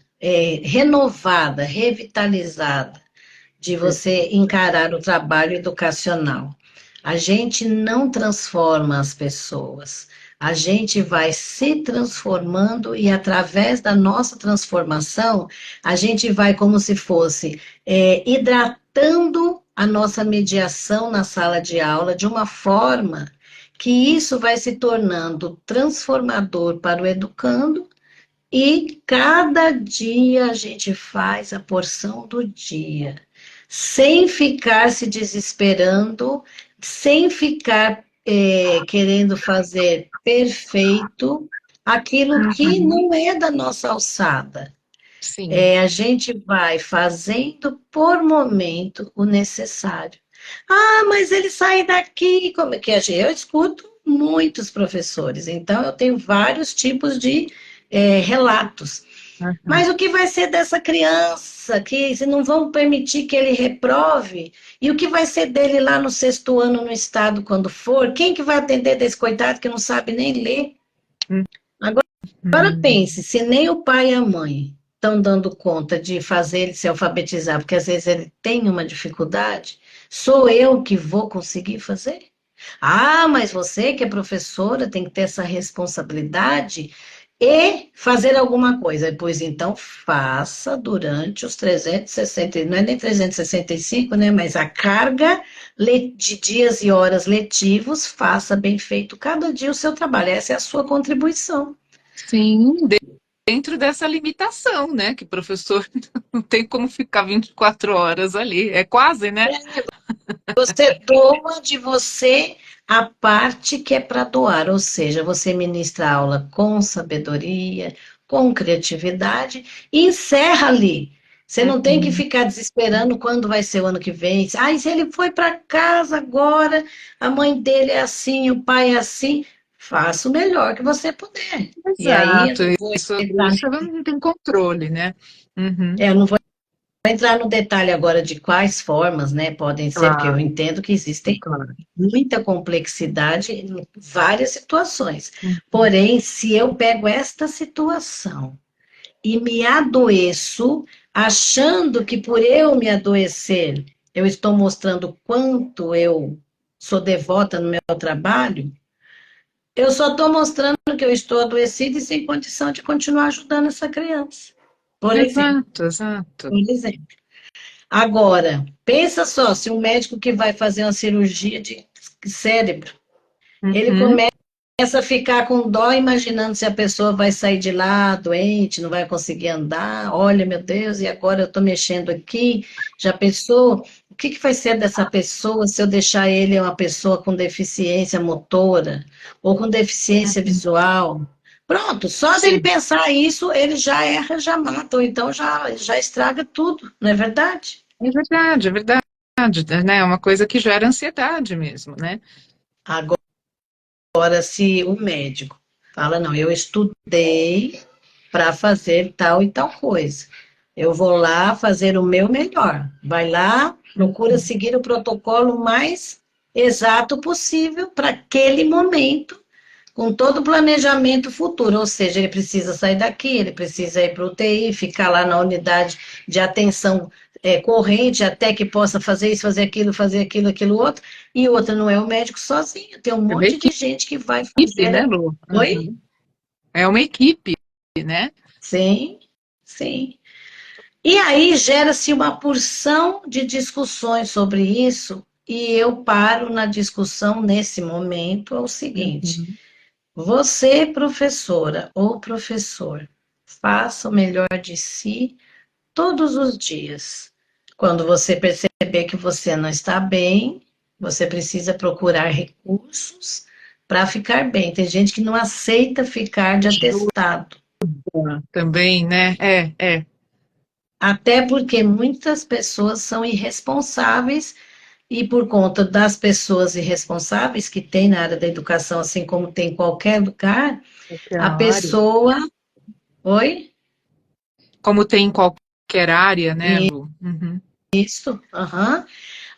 renovada, revitalizada de você encarar o trabalho educacional. A gente não transforma as pessoas, a gente vai se transformando e através da nossa transformação, a gente vai como se fosse hidratando a nossa mediação na sala de aula de uma forma que isso vai se tornando transformador para o educando e cada dia a gente faz a porção do dia, sem ficar se desesperando, sem ficar querendo fazer perfeito aquilo que uhum. não é da nossa alçada. Sim. A gente vai fazendo por momento o necessário. Ah, mas ele sai daqui, como é que é? Eu escuto muitos professores, então eu tenho vários tipos de relatos. Uhum. Mas o que vai ser dessa criança que se não vão permitir que ele reprove? E o que vai ser dele lá no sexto ano no estado quando for? Quem que vai atender desse coitado que não sabe nem ler? Agora Uhum. pense, se nem o pai e a mãe estão dando conta de fazer ele se alfabetizar, porque às vezes ele tem uma dificuldade, sou eu que vou conseguir fazer? Ah, mas você que é professora tem que ter essa responsabilidade e fazer alguma coisa. Pois então, faça durante os 360, não é nem 365, né? Mas a carga de dias e horas letivos, faça bem feito cada dia o seu trabalho. Essa é a sua contribuição. Sim, dentro dessa limitação, né? Que o professor não tem como ficar 24 horas ali. É quase, né? Você toma de você a parte que é para doar, ou seja, você ministra a aula com sabedoria, com criatividade e encerra ali. Você não tem que Uhum. ficar desesperando quando vai ser o ano que vem. Ah, se ele foi para casa agora, a mãe dele é assim, o pai é assim. Faça o melhor que você puder. E aí eu Exato, não vou entrar, isso não tem controle, né? Uhum. eu não vou entrar no detalhe agora de quais formas, né, podem ser, porque eu Claro, entendo que existem claro. muita complexidade em várias situações. Uhum. Porém, se eu pego esta situação e me adoeço, achando que por eu me adoecer, eu estou mostrando quanto eu sou devota no meu trabalho, eu só estou mostrando que eu estou adoecida e sem condição de continuar ajudando essa criança. Por exemplo, Exato, exato. por exemplo. Agora, pensa só, se um médico que vai fazer uma cirurgia de cérebro, ele Uhum. começa a ficar com dó, imaginando se a pessoa vai sair de lá doente, não vai conseguir andar. Olha, meu Deus, e agora eu estou mexendo aqui. Já pensou? O que que vai ser dessa pessoa se eu deixar ele uma pessoa com deficiência motora ou com deficiência Uhum. visual? Pronto, só dele Sim, pensar isso, ele já erra, já mata, ou então já estraga tudo, não é verdade? é verdade, né? É uma coisa que gera ansiedade mesmo, né? Agora, se o médico fala, não, eu estudei para fazer tal e tal coisa. Eu vou lá fazer o meu melhor. Vai lá, procura Uhum. seguir o protocolo mais exato possível para aquele momento, com todo o planejamento futuro, ou seja, ele precisa sair daqui, ele precisa ir para o UTI, ficar lá na unidade de atenção corrente, até que possa fazer isso, fazer aquilo, aquilo outro, e outra não é o médico sozinho, tem um É uma monte de gente que vai equipe, né, fazer. Lu? Oi? Uhum. É uma equipe, né? Sim, sim. E aí gera-se uma porção de discussões sobre isso, e eu paro na discussão nesse momento, é o seguinte: Uhum. você, professora ou professor, faça o melhor de si todos os dias. Quando você perceber que você não está bem, você precisa procurar recursos para ficar bem. Tem gente que não aceita ficar de Ajuda atestado. também, né? É. Até porque muitas pessoas são irresponsáveis e por conta das pessoas irresponsáveis que tem na área da educação, assim como tem em qualquer lugar, Qualquer a área. pessoa... Oi? Como tem em qualquer área, né, Lu? Uhum. Isso, aham.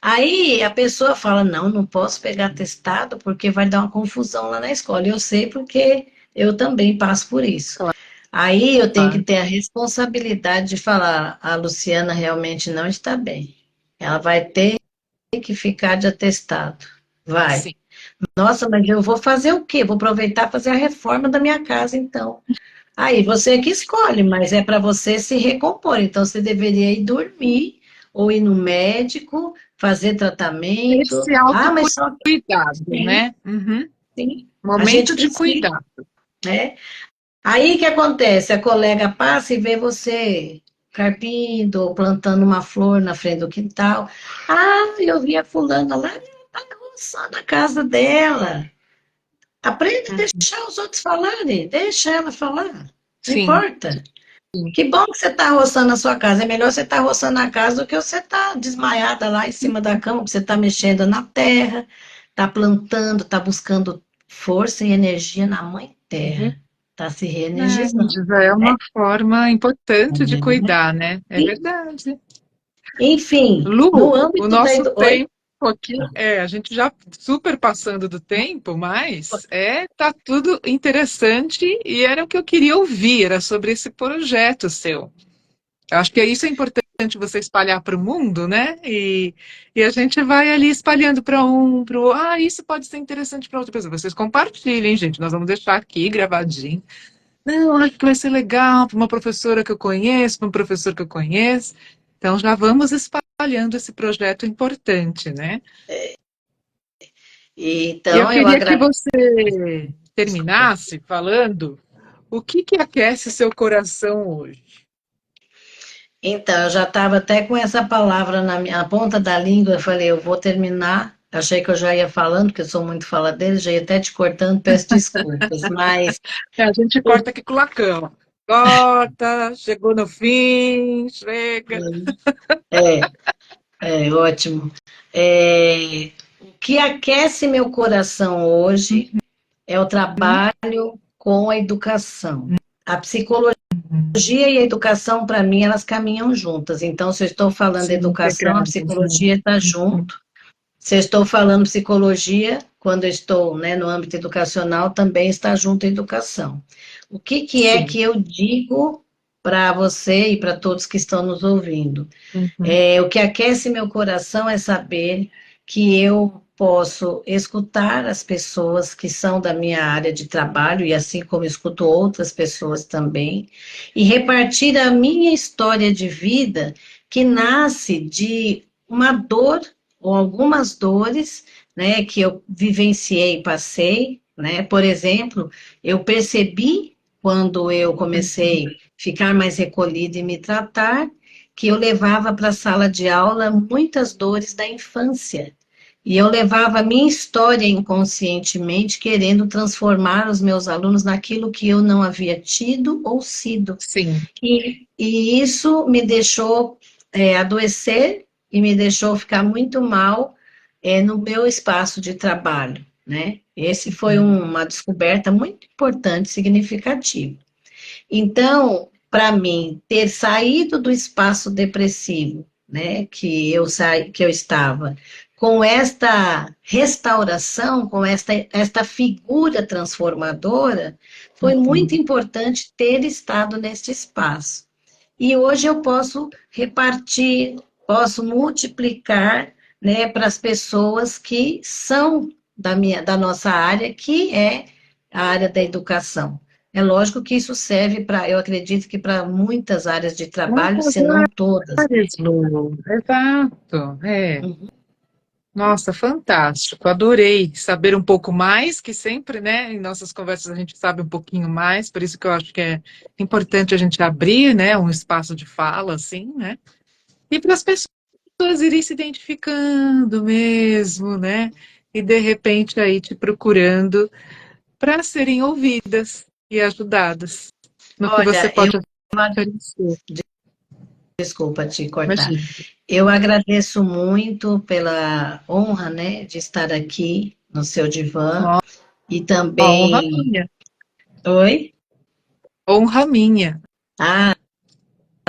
Aí a pessoa fala, não, não posso pegar testado porque vai dar uma confusão lá na escola. Eu sei porque eu também passo por isso. Aí eu tenho que Claro. ter a responsabilidade de falar, a Luciana realmente não está bem. Ela vai ter que ficar de atestado. Vai. Sim. Nossa, mas eu vou fazer o quê? Vou aproveitar e fazer a reforma da minha casa, então. Aí você que escolhe, mas é para você se recompor. Então você deveria ir dormir ou ir no médico, fazer tratamento. Esse Ah, mas só que autocuidado, sim, né? Uhum. sim. A gente Momento de precisa, cuidar. né? Aí o que acontece? A colega passa e vê você carpindo ou plantando uma flor na frente do quintal. Ah, eu vi a fulana lá, ela tá roçando a casa dela. Aprende a deixar os outros falarem, deixa ela falar, não Sim, importa. sim. Que bom que você está roçando a sua casa. É melhor você estar roçando a casa do que você estar desmaiada lá em cima da cama, porque você está mexendo na terra, está plantando, está buscando força e energia na mãe terra. Está se reenergizando. Já é uma forma importante de Né? cuidar, né? É E, verdade. enfim, Lu, no o âmbito da nosso Oi? tempo aqui, a gente já super passando do tempo, mas tá tudo interessante e era o que eu queria ouvir, era sobre esse projeto seu. Eu acho que isso é importante você espalhar para o mundo, né? E a gente vai ali espalhando para o outro. Ah, isso pode ser interessante para outra pessoa. Vocês compartilhem, gente. Nós vamos deixar aqui gravadinho. Não, acho que vai ser legal para uma professora que eu conheço, para um professor que eu conheço. Então já vamos espalhando esse projeto importante, né? E eu Então, eu queria que agradeço. você terminasse falando o que aquece seu coração hoje. Então, eu já estava até com essa palavra na ponta da língua, eu falei, eu vou terminar. Achei que eu já ia falando, porque eu sou muito faladeira, já ia até te cortando, peço desculpas, mas A gente corta aqui com o lacão. Corta, chegou no fim, chega. é, é ótimo. O que aquece meu coração hoje é o Uhum. trabalho com a educação. A psicologia e a educação, para mim, elas caminham juntas. Então, se eu estou falando de Sim, educação, a integradas, né? psicologia está junto. Se eu estou falando psicologia, quando eu estou, né, no âmbito educacional, também está junto à educação. O que é Sim. que eu digo para você e para todos que estão nos ouvindo? Uhum. O que aquece meu coração é saber que eu posso escutar as pessoas que são da minha área de trabalho, e assim como escuto outras pessoas também, e repartir a minha história de vida que nasce de uma dor ou algumas dores, né, que eu vivenciei e passei, né? Por exemplo, eu percebi quando eu comecei a ficar mais recolhida e me tratar, que eu levava para a sala de aula muitas dores da infância. E eu levava a minha história inconscientemente, querendo transformar os meus alunos naquilo que eu não havia tido ou sido. Sim. E isso me deixou adoecer e me deixou ficar muito mal no meu espaço de trabalho, né? Esse foi uma descoberta muito importante, significativa. Então, para mim, ter saído do espaço depressivo, né, que eu estava, com esta restauração, com esta figura transformadora, foi muito importante ter estado neste espaço. E hoje eu posso repartir, posso multiplicar, né, para as pessoas que são da nossa área, que é a área da educação. É lógico que isso serve para, eu acredito que para muitas áreas de trabalho, Muitas se não todas. áreas, Lu. Exato. É. Uhum. Nossa, fantástico. Adorei saber um pouco mais, que sempre, né, em nossas conversas a gente sabe um pouquinho mais, por isso que eu acho que é importante a gente abrir, né, um espaço de fala, assim, né, e para as pessoas irem se identificando mesmo, né, e de repente aí te procurando para serem ouvidas e ajudadas no que você Olha, eu, pode oferecer. desculpa te cortar. Imagina. Eu agradeço muito pela honra, né, de estar aqui no seu divã Uma e honra também. minha. Oi? Honra minha. Ah,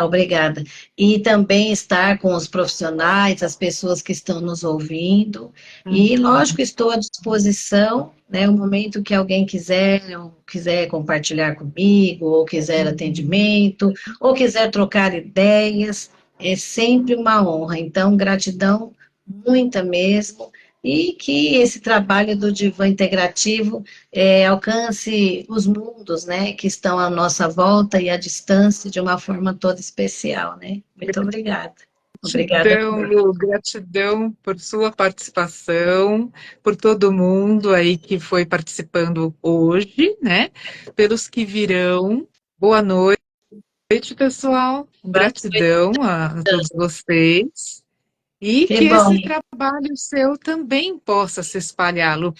obrigada. E também estar com os profissionais, as pessoas que estão nos ouvindo. E, lógico, estou à disposição, né, o momento que alguém quiser compartilhar comigo, ou quiser atendimento, ou quiser trocar ideias, é sempre uma honra. Então, gratidão, muita mesmo. E que esse trabalho do divã integrativo alcance os mundos, né, que estão à nossa volta e à distância de uma forma toda especial, né? Muito obrigada. Obrigada Gratidão, por. Lu, gratidão por sua participação, por todo mundo aí que foi participando hoje, né? Pelos que virão. Boa noite, pessoal. Gratidão a todos vocês. E Que que bom. esse trabalho seu também possa se espalhar, Lu.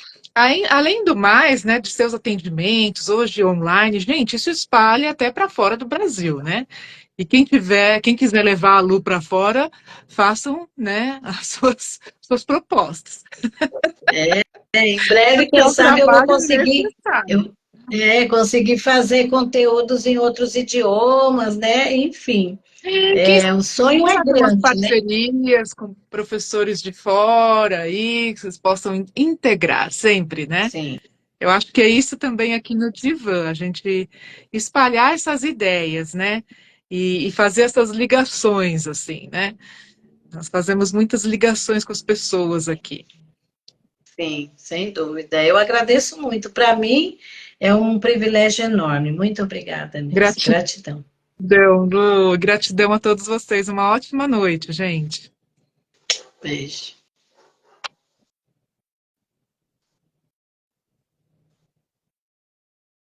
Além do mais, né, de seus atendimentos, hoje online, gente, isso espalha até para fora do Brasil, né? E quem quiser levar a Lu para fora, façam, né, as suas propostas, Em breve, porque quem é um sabe eu vou trabalho conseguir, necessário. eu, conseguir fazer conteúdos em outros idiomas, né? Enfim, Quem o sonho é sabe umas grande, né? parcerias com professores de fora aí, que vocês possam integrar sempre, né? Sim, Eu acho que é isso também aqui no Divã, a gente espalhar essas ideias, né? E fazer essas ligações, assim, né? Nós fazemos muitas ligações com as pessoas aqui. sim, sem dúvida. Eu agradeço muito. Para mim, é um privilégio enorme. Muito obrigada mesmo. Gratidão, Gratidão. Lu, gratidão a todos vocês. Uma ótima noite, gente. Beijo.